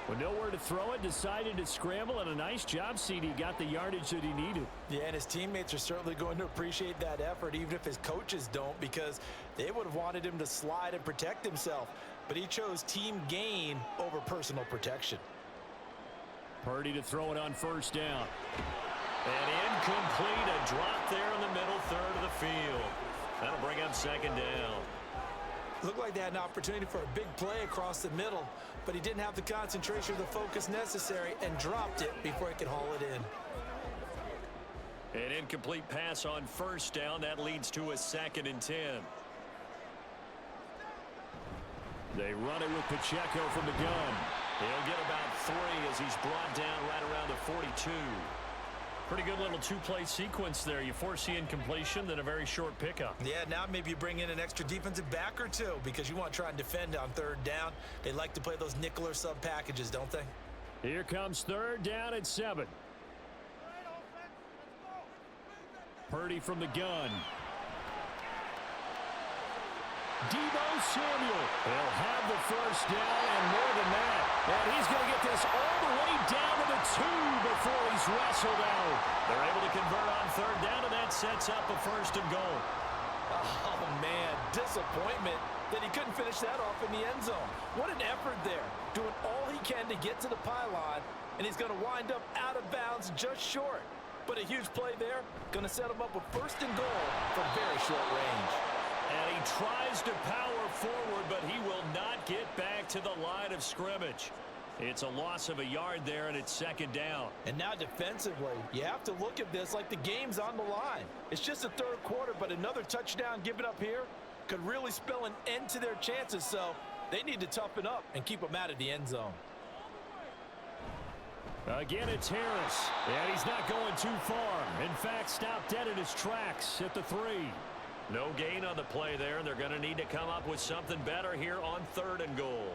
With nowhere to throw it, decided to scramble, and a nice job, CD. Got the yardage that he needed. Yeah, and his teammates are certainly going to appreciate that effort, even if his coaches don't, because they would have wanted him to slide and protect himself. But he chose team gain over personal protection. Purdy to throw it on first down. And incomplete, a drop there in the middle 3rd of the field. That'll bring up second down. Looked like they had an opportunity for a big play across the middle, but he didn't have the concentration or the focus necessary and dropped it before he could haul it in. An incomplete pass on first down. That leads to a 2nd and 10. They run it with Pacheco from the gun. He'll get about 3 as he's brought down right around the 42. Pretty good little two-play sequence there. You force the incompletion, then a very short pickup. Yeah, now maybe you bring in an extra defensive back or two because you want to try and defend on 3rd down. They like to play those nickel or sub packages, don't they? Here comes 3rd down and 7. Purdy from the gun. Deebo Samuel. He'll have the first down and more than that. And he's going to get this all the way down to the 2 before he's wrestled out. They're able to convert on 3rd down, and that sets up a 1st and goal. Oh, man, disappointment that he couldn't finish that off in the end zone. What an effort there, doing all he can to get to the pylon, and he's going to wind up out of bounds just short. But a huge play there, going to set him up with 1st and goal from very short range. And he tries to power forward, but he will not get back to the line of scrimmage. It's a loss of a yard there, and it's 2nd down. And now defensively, you have to look at this like the game's on the line. It's just the 3rd quarter, but another touchdown given up here could really spell an end to their chances. So they need to toughen up and keep them out of the end zone. Again, it's Harris, and he's not going too far. In fact, stopped dead in his tracks at the 3. No gain on the play there. They're going to need to come up with something better here on 3rd and goal.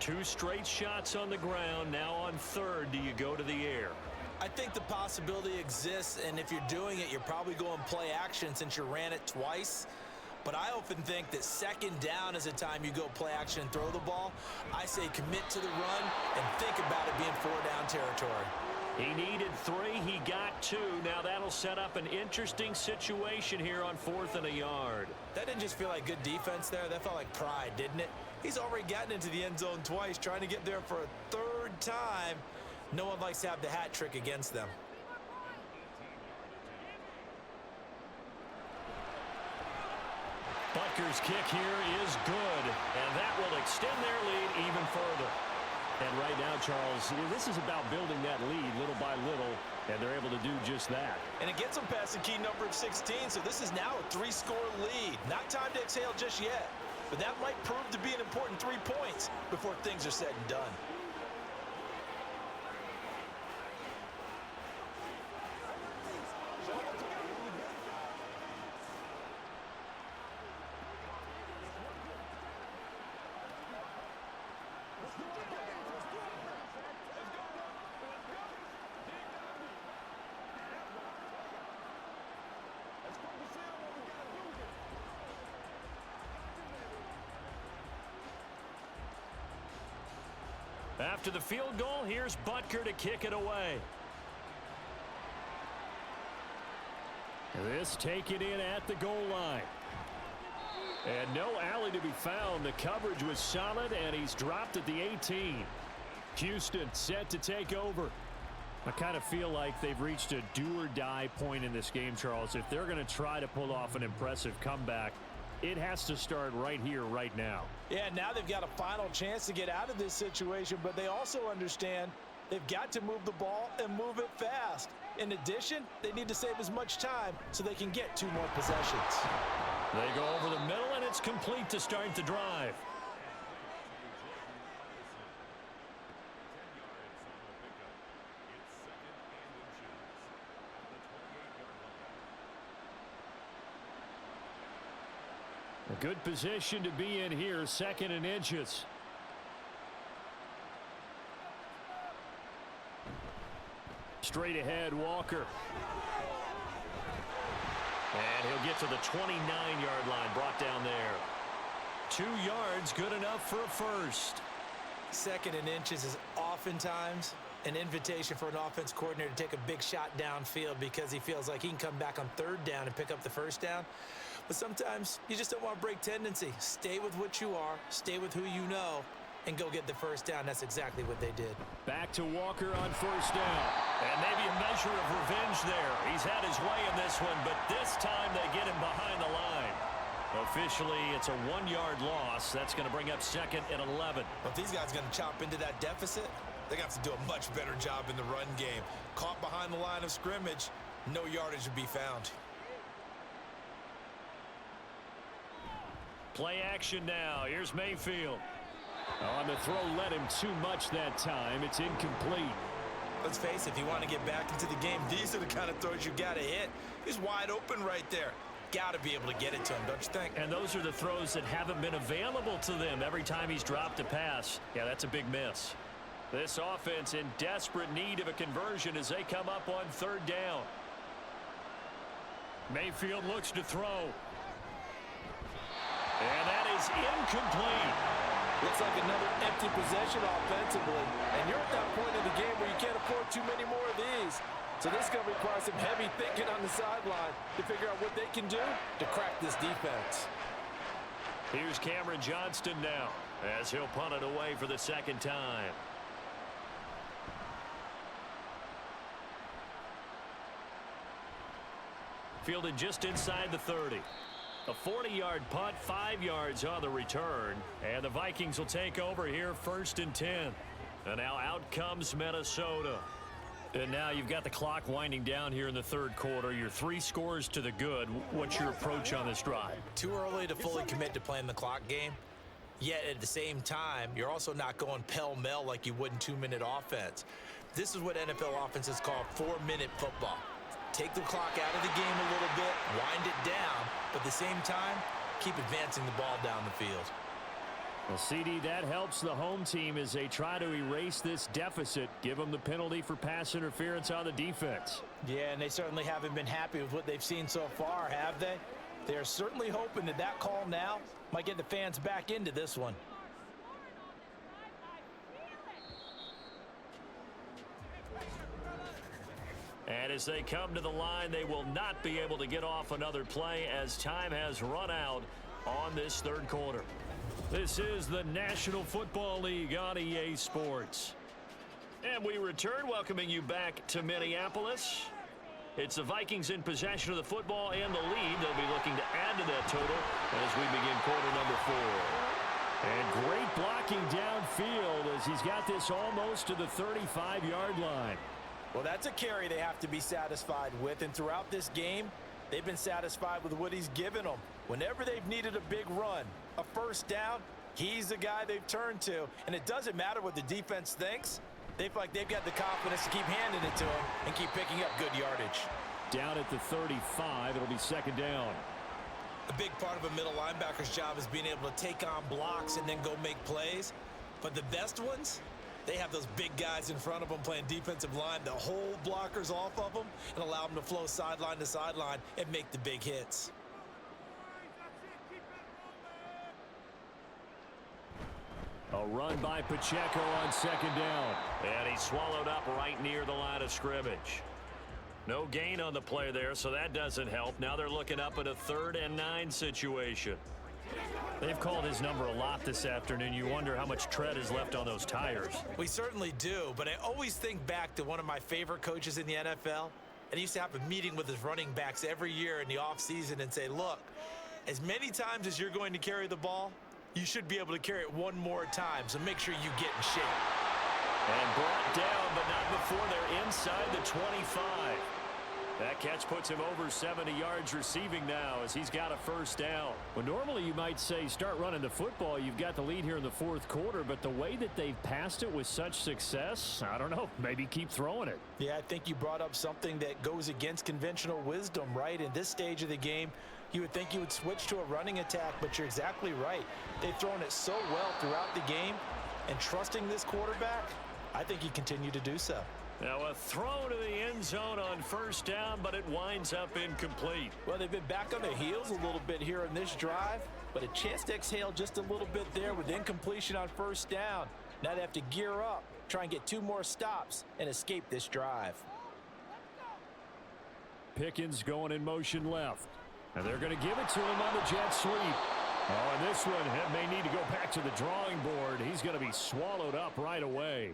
2 straight shots on the ground. Now on 3rd, do you go to the air? I think the possibility exists, and if you're doing it, you're probably going play action since you ran it twice. But I often think that 2nd down is a time you go play action and throw the ball. I say commit to the run and think about it being 4-down territory. He needed 3. He got 2. Now that'll set up an interesting situation here on 4th and a yard. That didn't just feel like good defense there. That felt like pride, didn't it? He's already gotten into the end zone twice, trying to get there for a 3rd time. No one likes to have the hat trick against them. Butker's kick here is good, and that will extend their lead even further. And right now, Charles, this is about building that lead little by little, and they're able to do just that. And it gets them past the key number of 16, so this is now a 3-score lead. Not time to exhale just yet, but that might prove to be an important 3 points before things are said and done. After the field goal, here's Butker to kick it away. This taken in at the goal line. And no alley to be found. The coverage was solid, and he's dropped at the 18. Houston set to take over. I kind of feel like they've reached a do-or-die point in this game, Charles. If they're going to try to pull off an impressive comeback, it has to start right here, right now. Yeah, now they've got a final chance to get out of this situation, but they also understand They've got to move the ball and move it fast. In addition, they need to save as much time so they can get 2 more possessions. They go over the middle, and it's complete to start the drive. A good position to be in here, 2nd and inches. Straight ahead, Walker. And he'll get to the 29-yard line, brought down there. 2 yards, good enough for a first. 2nd and inches is oftentimes an invitation for an offense coordinator to take a big shot downfield because he feels like he can come back on 3rd down and pick up the 1st down. But sometimes you just don't want to break tendency. Stay with what you are, stay with who you know, and go get the 1st down. That's exactly what they did. Back to Walker on 1st down. And maybe a measure of revenge there. He's had his way in this one, but this time they get him behind the line. Officially, it's a 1-yard loss. That's going to bring up 2nd and 11. Well, if these guys are going to chop into that deficit, they're going to have to do a much better job in the run game. Caught behind the line of scrimmage, no yardage would be found. Play action now. Here's Mayfield. On the throw, led him too much that time. It's incomplete. Let's face it, if you want to get back into the game, these are the kind of throws you got to hit. He's wide open right there. Got to be able to get it to him, don't you think? And those are the throws that haven't been available to them every time he's dropped a pass. Yeah, that's a big miss. This offense in desperate need of a conversion as they come up on 3rd down. Mayfield looks to throw. And that is incomplete. Looks like another empty possession offensively. And you're at that point in the game where you can't afford too many more of these. So this is going to require some heavy thinking on the sideline to figure out what they can do to crack this defense. Here's Cameron Johnston now as he'll punt it away for the 2nd time. Fielded just inside the 30. A 40-yard punt, 5 yards on the return. And the Vikings will take over here 1st and 10. And now out comes Minnesota. And now you've got the clock winding down here in the 3rd quarter. You're 3 scores to the good. What's your approach on this drive? Too early to fully commit to playing the clock game. Yet at the same time, you're also not going pell-mell like you would in 2-minute offense. This is what NFL offenses call 4-minute football. Take the clock out of the game a little bit, wind it down, but at the same time, keep advancing the ball down the field. Well, CD, that helps the home team as they try to erase this deficit, give them the penalty for pass interference on the defense. Yeah, and they certainly haven't been happy with what they've seen so far, have they? They're certainly hoping that that call now might get the fans back into this one. And as they come to the line, they will not be able to get off another play as time has run out on this 3rd quarter. This is the National Football League on EA Sports. And we return, welcoming you back to Minneapolis. It's the Vikings in possession of the football and the lead. They'll be looking to add to that total as we begin quarter number 4. And great blocking downfield as he's got this almost to the 35-yard line. Well, that's a carry they have to be satisfied with, and throughout this game, they've been satisfied with what he's given them. Whenever they've needed a big run, a 1st down, he's the guy they've turned to. And it doesn't matter what the defense thinks. They feel like they've got the confidence to keep handing it to him and keep picking up good yardage. Down at the 35, it'll be 2nd down. A big part of a middle linebacker's job is being able to take on blocks and then go make plays. But the best ones, they have those big guys in front of them playing defensive line that hold blockers off of them and allow them to flow sideline to sideline and make the big hits. A run by Pacheco on 2nd down. And he's swallowed up right near the line of scrimmage. No gain on the play there, so that doesn't help. Now they're looking up at a 3rd and 9 situation. They've called his number a lot this afternoon. You wonder how much tread is left on those tires. We certainly do, but I always think back to one of my favorite coaches in the NFL. And he used to have a meeting with his running backs every year in the offseason and say, look, as many times as you're going to carry the ball, you should be able to carry it one more time, so make sure you get in shape. And brought down, but but not before they're inside the 25. That catch puts him over 70 yards receiving now as he's got a first down. Well, normally you might say start running the football. You've got the lead here in the fourth quarter, but the way that they've passed it with such success, I don't know, maybe keep throwing it. Yeah, I think you brought up something that goes against conventional wisdom, right? In this stage of the game, you would think you would switch to a running attack, but you're exactly right. They've thrown it so well throughout the game, and trusting this quarterback, I think you continue to do so. Now a throw to the end zone on first down, but it winds up incomplete. Well, they've been back on their heels a little bit here in this drive, but a chance to exhale just a little bit there with incompletion on first down. Now they have to gear up, try and get 2 more stops, and escape this drive. Pickens going in motion left. And they're going to give it to him on the jet sweep. Oh, and this one may need to go back to the drawing board. He's going to be swallowed up right away.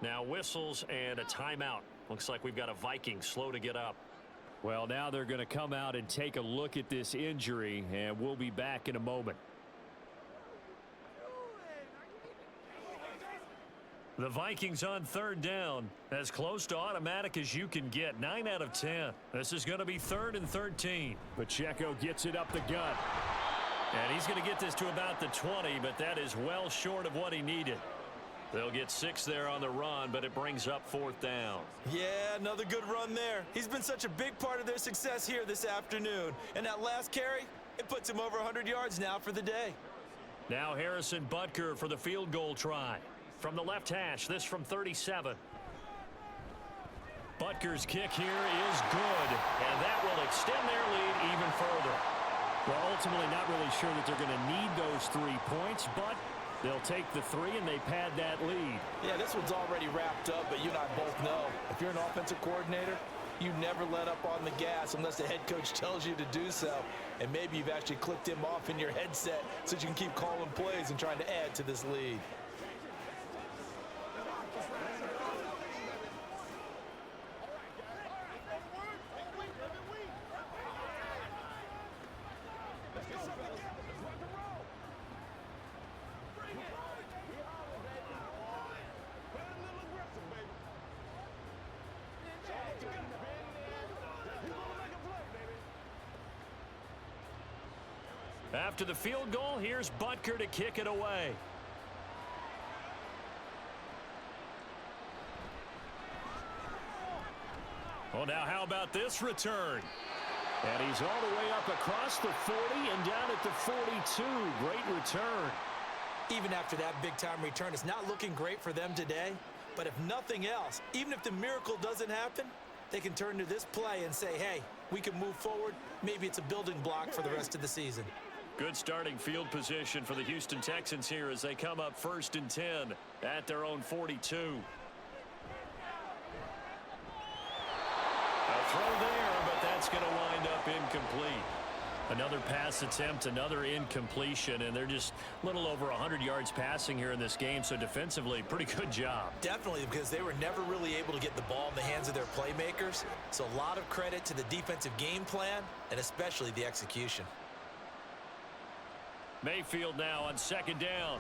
Now whistles and a timeout. Looks like we've got a Viking slow to get up. Well, now they're going to come out and take a look at this injury, and we'll be back in a moment. The Vikings on third down, as close to automatic as you can get. 9 out of 10. This is going to be 3rd and 13. Pacheco gets it up the gut. And he's going to get this to about the 20, but that is well short of what he needed. They'll get 6 there on the run, but it brings up 4th down. Yeah, another good run there. He's been such a big part of their success here this afternoon. And that last carry, it puts him over 100 yards now for the day. Now Harrison Butker for the field goal try. From the left hash, this from 37. Butker's kick here is good, and that will extend their lead even further. Well, ultimately not really sure that they're going to need those 3 points, but they'll take the 3 and they pad that lead. Yeah, this one's already wrapped up, but you and I both know if you're an offensive coordinator, you never let up on the gas unless the head coach tells you to do so. And maybe you've actually clicked him off in your headset so you can keep calling plays and trying to add to this lead. After the field goal, here's Butker to kick it away. Well, now how about this return? And he's all the way up across the 40 and down at the 42. Great return. Even after that big-time return, it's not looking great for them today. But if nothing else, even if the miracle doesn't happen, they can turn to this play and say, hey, we can move forward. Maybe it's a building block for the rest of the season. Good starting field position for the Houston Texans here as they come up 1st and 10 at their own 42. A throw there, but that's going to wind up incomplete. Another pass attempt, another incompletion, and they're just a little over 100 yards passing here in this game, so defensively, pretty good job. Definitely, because they were never really able to get the ball in the hands of their playmakers, so a lot of credit to the defensive game plan and especially the execution. Mayfield now on 2nd down.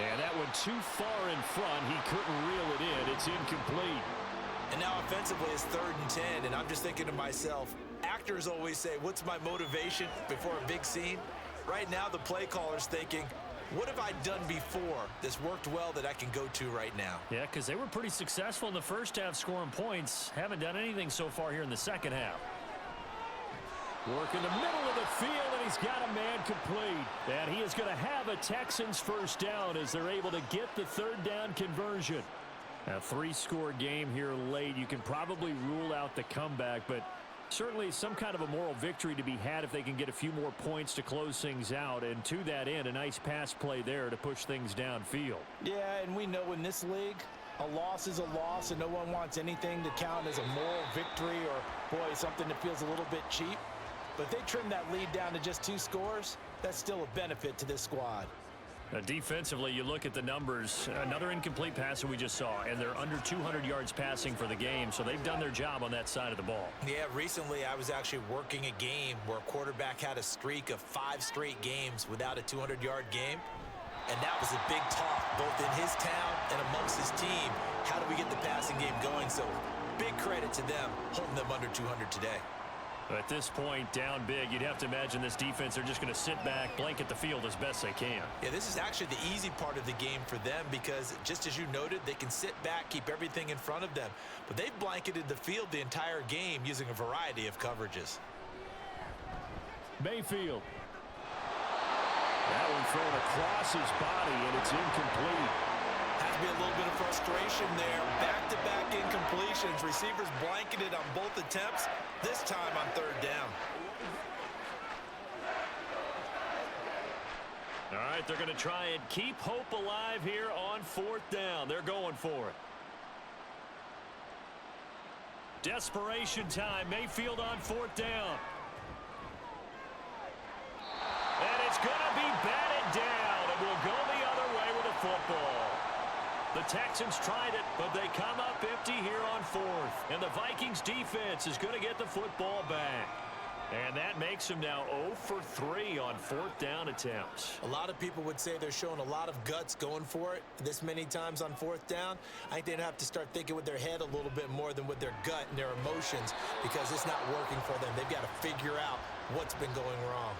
And that one too far in front. He couldn't reel it in. It's incomplete. And now offensively it's 3rd and 10, and I'm just thinking to myself, actors always say, what's my motivation before a big scene? Right now the play caller's thinking, what have I done before that's worked well that I can go to right now? Yeah, because they were pretty successful in the first half scoring points. Haven't done anything so far here in the second half. Work in the middle of the field, and he's got a man complete. And he is going to have a Texans first down as they're able to get the 3rd down conversion. A 3-score game here late. You can probably rule out the comeback, but certainly some kind of a moral victory to be had if they can get a few more points to close things out. And to that end, a nice pass play there to push things downfield. Yeah, and we know in this league, a loss is a loss, and no one wants anything to count as a moral victory or, boy, something that feels a little bit cheap. But if they trim that lead down to just 2 scores, that's still a benefit to this squad. Defensively, you look at the numbers. Another incomplete pass that we just saw, and they're under 200 yards passing for the game, so they've done their job on that side of the ball. Yeah, recently I was actually working a game where a quarterback had a streak of 5 straight games without a 200-yard game. And that was a big talk, both in his town and amongst his team. How do we get the game going, so big credit to them holding them under 200 today. At this point, down big, you'd have to imagine this defense are just going to sit back, blanket the field as best they can. Yeah, this is actually the easy part of the game for them because, just as you noted, they can sit back, keep everything in front of them. But they've blanketed the field the entire game using a variety of coverages. Mayfield. That one thrown across his body, and it's incomplete. Has to be a little bit of frustration there. Back-to-back incompletions. Receivers blanketed on both attempts, this time on third down. All right, they're going to try and keep hope alive here on fourth down. They're going for it. Desperation time. Mayfield on fourth down. And it's going to be batted down, and we'll go the other way with the football. The Texans tried it, but they come up empty here on fourth. And the Vikings defense is going to get the football back. And that makes them now 0 for 3 on fourth down attempts. A lot of people would say they're showing a lot of guts going for it this many times on fourth down. I think they'd have to start thinking with their head a little bit more than with their gut and their emotions because it's not working for them. They've got to figure out what's been going wrong.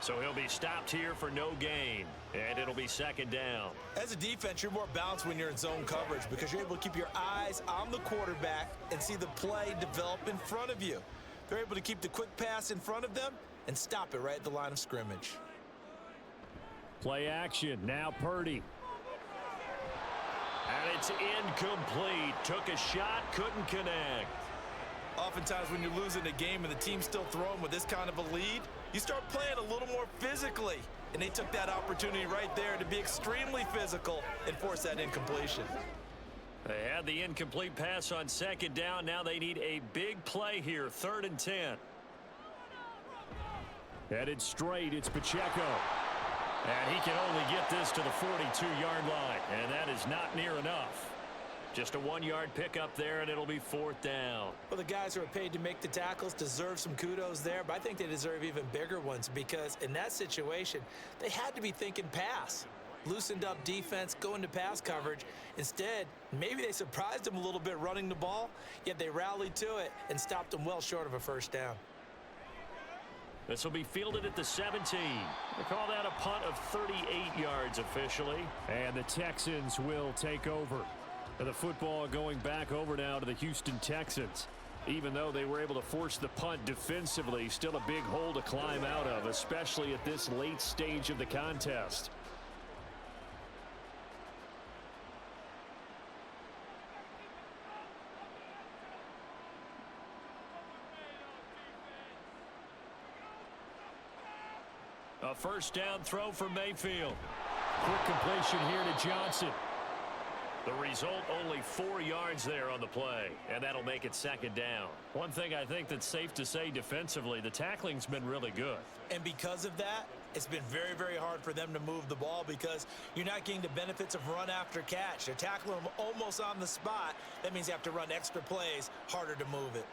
So he'll be stopped here for no gain, and it'll be second down. As a defense, you're more balanced when you're in zone coverage because you're able to keep your eyes on the quarterback and see the play develop in front of you. They're able to keep the quick pass in front of them and stop it right at the line of scrimmage. Play action. Now Purdy. And it's incomplete. Took a shot, couldn't connect. Oftentimes when you're losing a game and the team's still throwing with this kind of a lead, you start playing a little more physically. And they took that opportunity right there to be extremely physical and force that incompletion. They had the incomplete pass on second down. Now they need a big play here, 3rd and 10. Headed straight, it's Pacheco. And he can only get this to the 42-yard line, and that is not near enough. Just a 1-yard pickup there, and it'll be 4th down. Well, the guys who are paid to make the tackles deserve some kudos there, but I think they deserve even bigger ones because in that situation, they had to be thinking pass. Loosened up defense, going to pass coverage. Instead, maybe they surprised them a little bit running the ball, yet they rallied to it and stopped them well short of a first down. This will be fielded at the 17. They call that a punt of 38 yards officially. And the Texans will take over. The football going back over now to the Houston Texans. Even though they were able to force the punt defensively, still a big hole to climb out of, especially at this late stage of the contest. A first down throw for Mayfield. Quick completion here to Johnson. The result, only 4 yards there on the play, and that'll make it second down. One thing I think that's safe to say defensively, the tackling's been really good. And because of that, it's been very, very hard for them to move the ball because you're not getting the benefits of run after catch. They're tackling them almost on the spot. That means you have to run extra plays, harder to move it.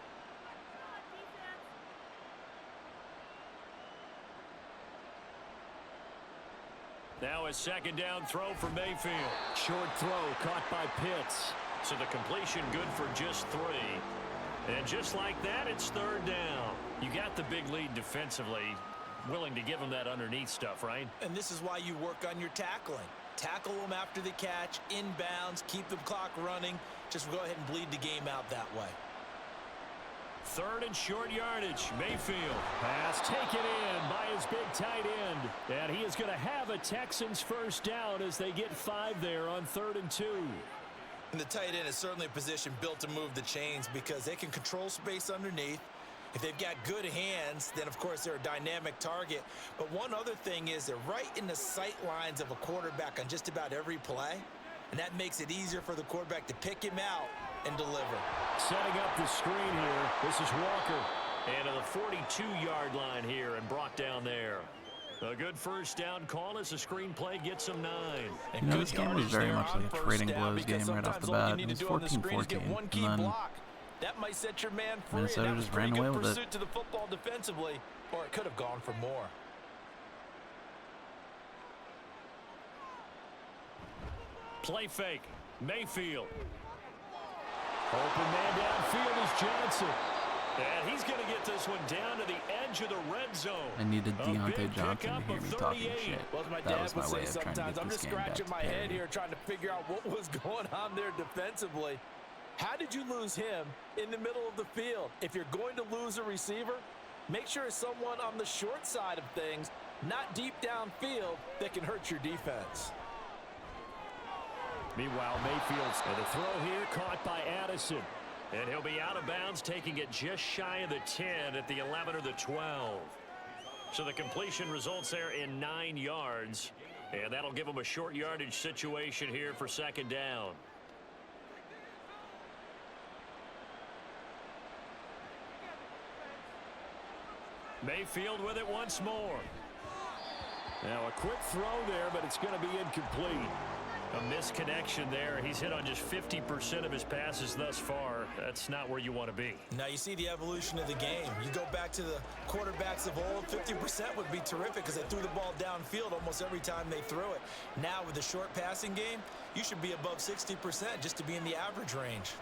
Now a second down throw for Mayfield. Short throw caught by Pitts. So the completion good for just 3. And just like that, it's 3rd down. You got the big lead defensively. Willing to give them that underneath stuff, right? And this is why you work on your tackling. Tackle them after the catch, inbounds, keep the clock running. Just go ahead and bleed the game out that way. 3rd and short yardage. Mayfield. Pass taken in by his big tight end. And he is going to have a Texans first down as they get 5 there on 3rd and 2. And the tight end is certainly a position built to move the chains because they can control space underneath. If they've got good hands, then of course they're a dynamic target. But one other thing is they're right in the sight lines of a quarterback on just about every play. And that makes it easier for the quarterback to pick him out and deliver. Setting up the screen here. This is Walker. And to the 42-yard line here and brought down there. A good first down call as the screenplay gets him 9. You know, this game was very much like a trading blows game right off the bat. It was 14-14, and then that might set your man free. Minnesota just ran away with it. To the football defensively, or it could have gone for more. Play fake. Mayfield. Open man downfield is Johnson. And he's going to get this one down to the edge of the red zone. I needed Deontay Johnson to hear me talking shit. Well, as my That dad was my would way say of trying to sometimes, get I'm this just game back scratching to my head parity. here trying to figure out what was going on there defensively. How did you lose him in the middle of the field? If you're going to lose a receiver, make sure it's someone on the short side of things, not deep downfield, that can hurt your defense. Meanwhile, Mayfield's And the throw here caught by Addison. And he'll be out of bounds, taking it just shy of the 10 at the 11 or the 12. So the completion results there in 9 yards. And that'll give him a short yardage situation here for second down. Mayfield with it once more. now a quick throw there, but it's going to be incomplete. A misconnection there. He's hit on just 50% of his passes thus far. That's not where you want to be. Now you see the evolution of the game. You go back to the quarterbacks of old, 50% would be terrific because they threw the ball downfield almost every time they threw it. Now with the short passing game, you should be above 60% just to be in the average range.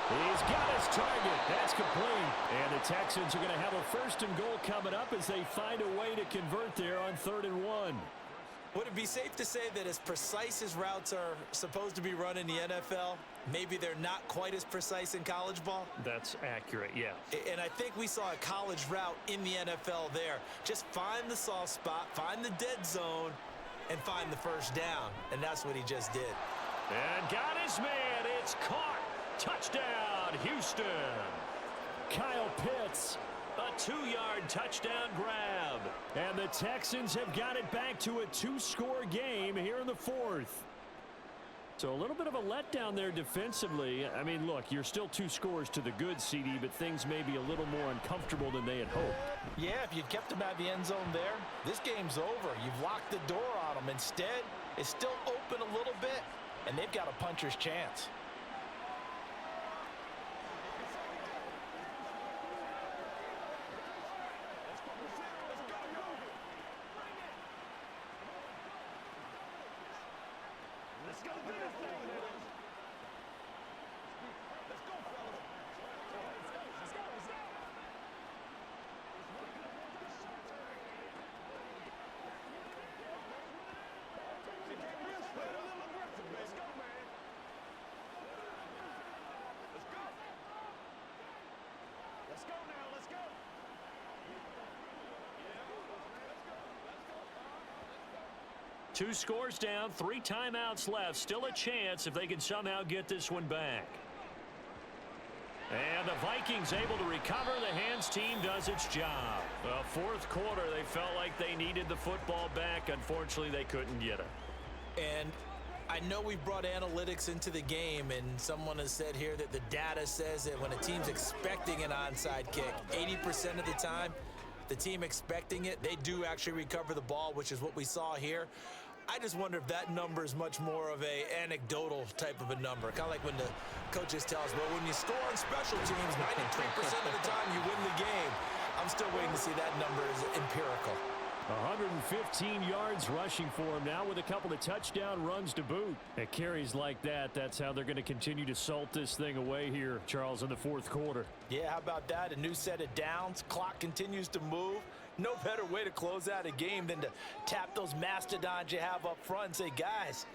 He's got his target. That's complete. And the Texans are going to have a 1st and goal coming up as they find a way to convert there on 3rd and 1. Would it be safe to say that as precise as routes are supposed to be run in the NFL, maybe they're not quite as precise in college ball? That's accurate, yeah. And I think we saw a college route in the NFL there. Just find the soft spot, find the dead zone, and find the first down. And that's what he just did. And got his man. It's caught. Touchdown, Houston. Kyle Pitts. A 2-yard touchdown grab. And the Texans have got it back to a 2-score game here in the 4th. So a little bit of a letdown there defensively. I mean, look, you're still 2 scores to the good, CD, but things may be a little more uncomfortable than they had hoped. Yeah, if you'd kept him out of the end zone there, this game's over. You've locked the door on him. Instead, it's still open a little bit, and they've got a puncher's chance. Two scores down, 3 timeouts left. Still a chance if they can somehow get this one back. And the Vikings able to recover. The hands team does its job. Well, 4th quarter, they felt like they needed the football back. Unfortunately, they couldn't get it. And I know we brought analytics into the game, and someone has said here that the data says that when a team's expecting an onside kick, 80% of the time, the team expecting it, they do actually recover the ball, which is what we saw here. I just wonder if that number is much more of a anecdotal type of a number. Kind of like when the coaches tell us, well, when you score on special teams, 93% of the time you win the game. I'm still waiting to see that number is empirical. 115 yards rushing for him now with a couple of touchdown runs to boot. At carries like that, that's how they're going to continue to salt this thing away here, Charles, in the 4th quarter. Yeah, how about that? A new set of downs. Clock continues to move. No better way to close out a game than to tap those mastodons you have up front and say, guys,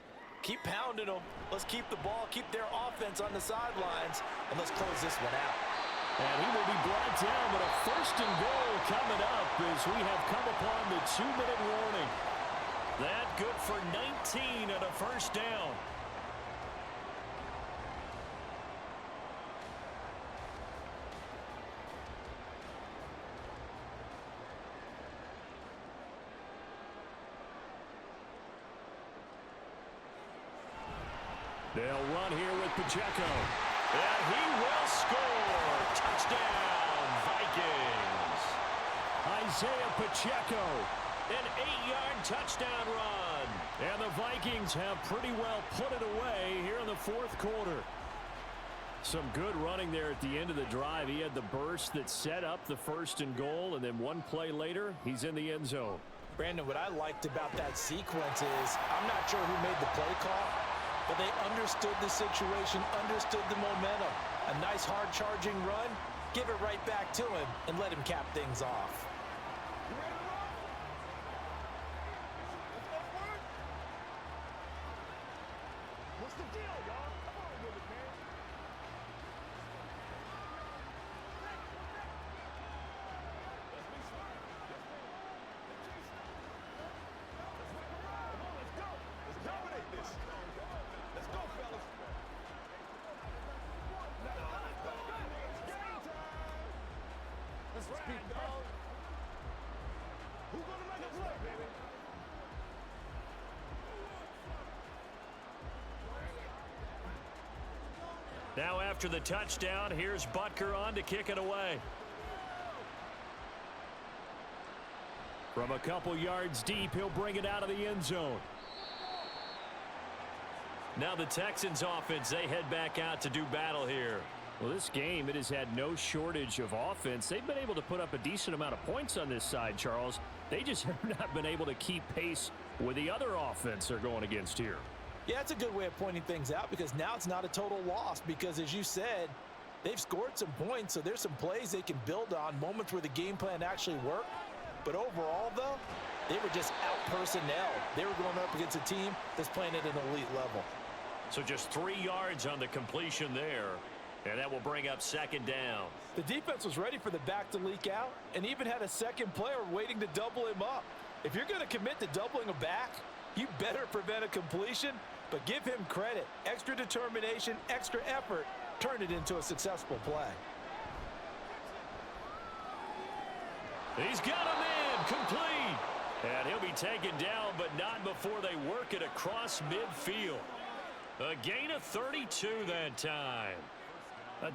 keep pounding them. Let's keep the ball, keep their offense on the sidelines, and let's close this one out. And he will be brought down with a 1st and goal coming up as we have come upon the 2-minute warning. That good for 19 and a first down. They'll run here with Pacheco. And he will score. Touchdown, Vikings. Isaiah Pacheco. An 8-yard touchdown run. And the Vikings have pretty well put it away here in the 4th quarter. Some good running there at the end of the drive. He had the burst that set up the 1st and goal, and then one play later, he's in the end zone. Brandon, what I liked about that sequence is I'm not sure who made the play call, but they understood the situation, understood the momentum. A nice hard-charging run, give it right back to him, and let him cap things off. What's the deal, y'all? Come on with it, man. Let's be smart. Let's go. Let's dominate this. Let's go, fellas. Let's speak, dog. Who's gonna make a play, baby? Now after the touchdown, here's Butker on to kick it away. From a couple yards deep, he'll bring it out of the end zone. Now the Texans offense, they head back out to do battle here. Well, this game, it has had no shortage of offense. They've been able to put up a decent amount of points on this side, Charles. They just have not been able to keep pace with the other offense they're going against here. Yeah, it's a good way of pointing things out because now it's not a total loss because, as you said, they've scored some points, so there's some plays they can build on, moments where the game plan actually worked. But overall, though, they were just out-personnel. They were going up against a team that's playing at an elite level. So just 3 yards on the completion there, and that will bring up second down. The defense was ready for the back to leak out and even had a second player waiting to double him up. If you're going to commit to doubling a back, you better prevent a completion, but give him credit. Extra determination, extra effort, turned it into a successful play. He's got a man complete. And he'll be taken down, but not before they work it across midfield. A gain of 32 that time.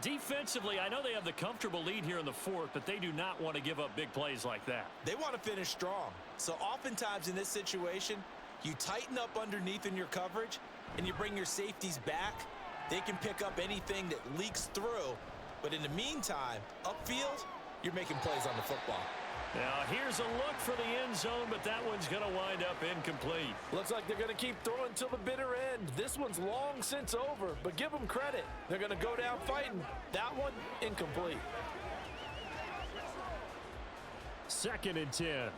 Defensively, I know they have the comfortable lead here in the fourth, but they do not want to give up big plays like that. They want to finish strong. So oftentimes in this situation, you tighten up underneath in your coverage, and you bring your safeties back. They can pick up anything that leaks through. But in the meantime, upfield, you're making plays on the football. Now, here's a look for the end zone, but that one's going to wind up incomplete. Looks like they're going to keep throwing till the bitter end. This one's long since over, but give them credit. They're going to go down fighting. That one, incomplete. 2nd and 10.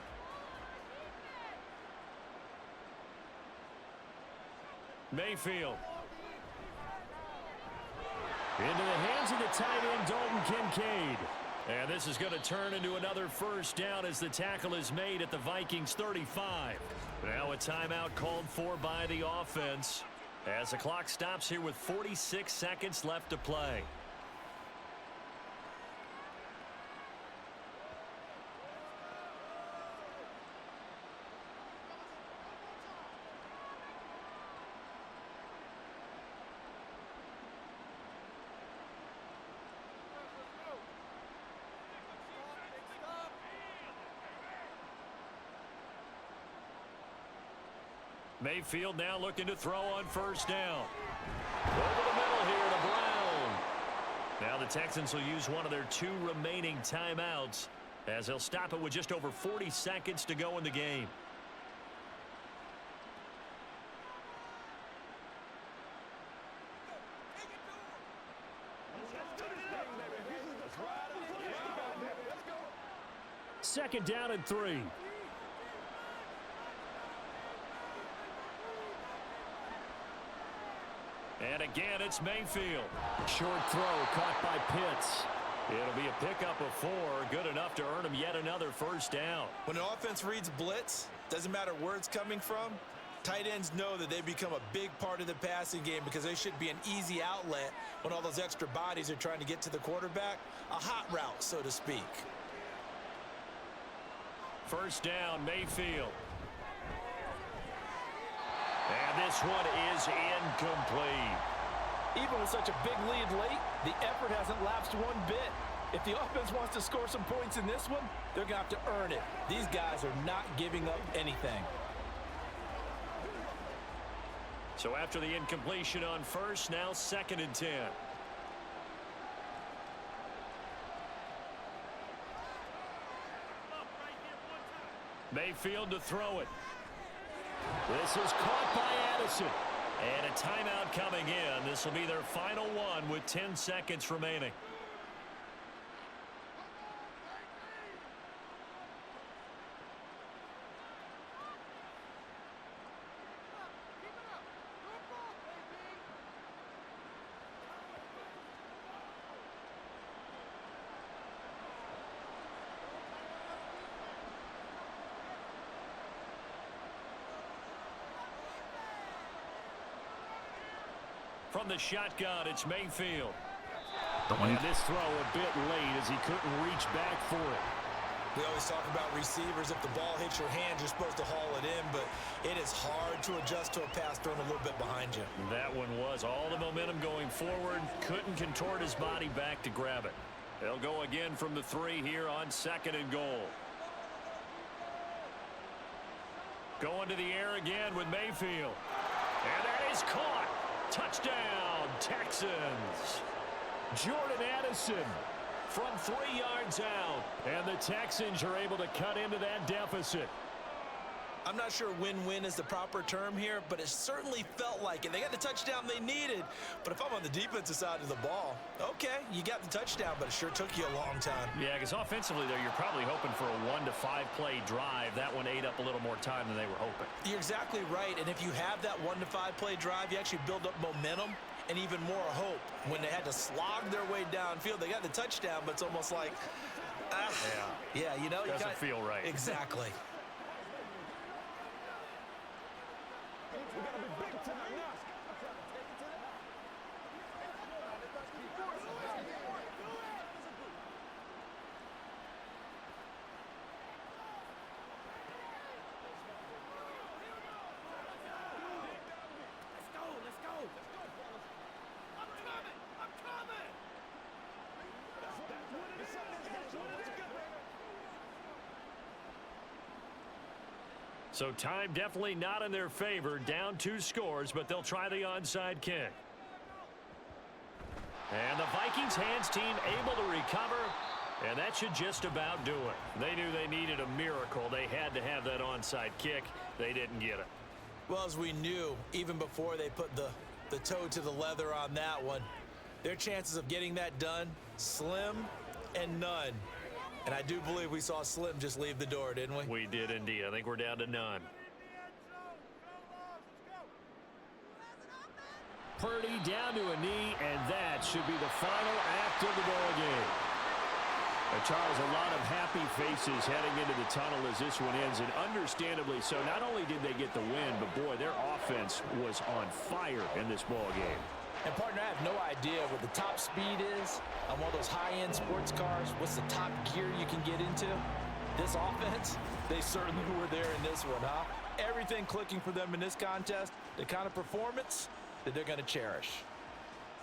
Mayfield. Into the hands of the tight end, Dalton Kincaid. And this is going to turn into another first down as the tackle is made at the Vikings 35. Now a timeout called for by the offense as the clock stops here with 46 seconds left to play. Mayfield now looking to throw on first down. Over the middle here to Brown. Now the Texans will use one of their 2 remaining timeouts as they'll stop it with just over 40 seconds to go in the game. Second down and 3. And again, it's Mayfield. Short throw caught by Pitts. It'll be a pickup of 4, good enough to earn him yet another first down. When an offense reads blitz, doesn't matter where it's coming from, tight ends know that they become a big part of the passing game because they should be an easy outlet when all those extra bodies are trying to get to the quarterback. A hot route, so to speak. First down, Mayfield. And this one is incomplete. Even with such a big lead late, the effort hasn't lapsed one bit. If the offense wants to score some points in this one, they're going to have to earn it. These guys are not giving up anything. So after the incompletion on first, now 2nd and 10. Mayfield to throw it. This is caught by Addison. And a timeout coming in. This will be their final one with 10 seconds remaining. From the shotgun, it's Mayfield. And this throw a bit late as he couldn't reach back for it. We always talk about receivers. If the ball hits your hand, you're supposed to haul it in, but it is hard to adjust to a pass thrown a little bit behind you. That one was all the momentum going forward. Couldn't contort his body back to grab it. They'll go again from the 3 here on 2nd and goal. Going to the air again with Mayfield. And that is caught. Touchdown, Texans. Jordan Addison from 3 yards out. And the Texans are able to cut into that deficit. I'm not sure win-win is the proper term here, but it certainly felt like it. They got the touchdown they needed. But if I'm on the defensive side of the ball, okay, you got the touchdown, but it sure took you a long time. Yeah, because offensively there, you're probably hoping for a 1 to 5 play drive. That one ate up a little more time than they were hoping. You're exactly right. And if you have that 1 to 5 play drive, you actually build up momentum and even more hope. When they had to slog their way downfield, they got the touchdown, but it's almost like, yeah, you know, doesn't feel right. Exactly. So time definitely not in their favor. Down 2 scores, but they'll try the onside kick. And the Vikings hands team able to recover, and that should just about do it. They knew they needed a miracle. They had to have that onside kick. They didn't get it. Well, as we knew, even before they put the toe to the leather on that one, their chances of getting that done, slim and none. And I do believe we saw Slim just leave the door, didn't we? We did indeed. I think we're down to none. Purdy down to a knee, and that should be the final act of the ball game. Charles, a lot of happy faces heading into the tunnel as this one ends, and understandably so. Not only did they get the win, but boy, their offense was on fire in this ball game. And, partner, I have no idea what the top speed is on one of those high-end sports cars. What's the top gear you can get into? This offense, they certainly were there in this one, huh? Everything clicking for them in this contest, the kind of performance that they're going to cherish.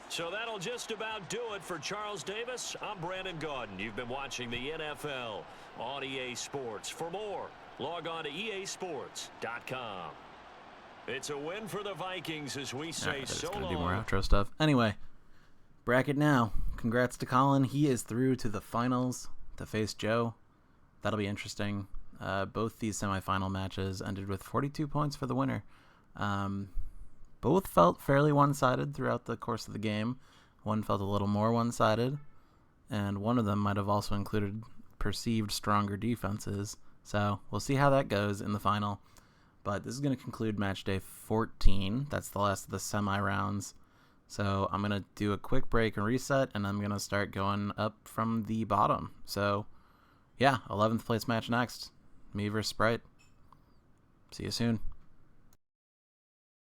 So that'll just about do it for Charles Davis. I'm Brandon Gaudin. You've been watching the NFL on EA Sports. For more, log on to easports.com. It's a win for the Vikings as we say so long. Gonna do more outro stuff. Anyway, bracket now. Congrats to Colin. He is through to the finals to face Joe. That'll be interesting. Both these semifinal matches ended with 42 points for the winner. Both felt fairly one-sided throughout the course of the game. One felt a little more one-sided, and one of them might have also included perceived stronger defenses. So we'll see how that goes in the final. But this is going to conclude match day 14. That's the last of the semi-rounds. So I'm going to do a quick break and reset, and I'm going to start going up from the bottom. So, yeah, 11th place match next. Me versus Sprite. See you soon.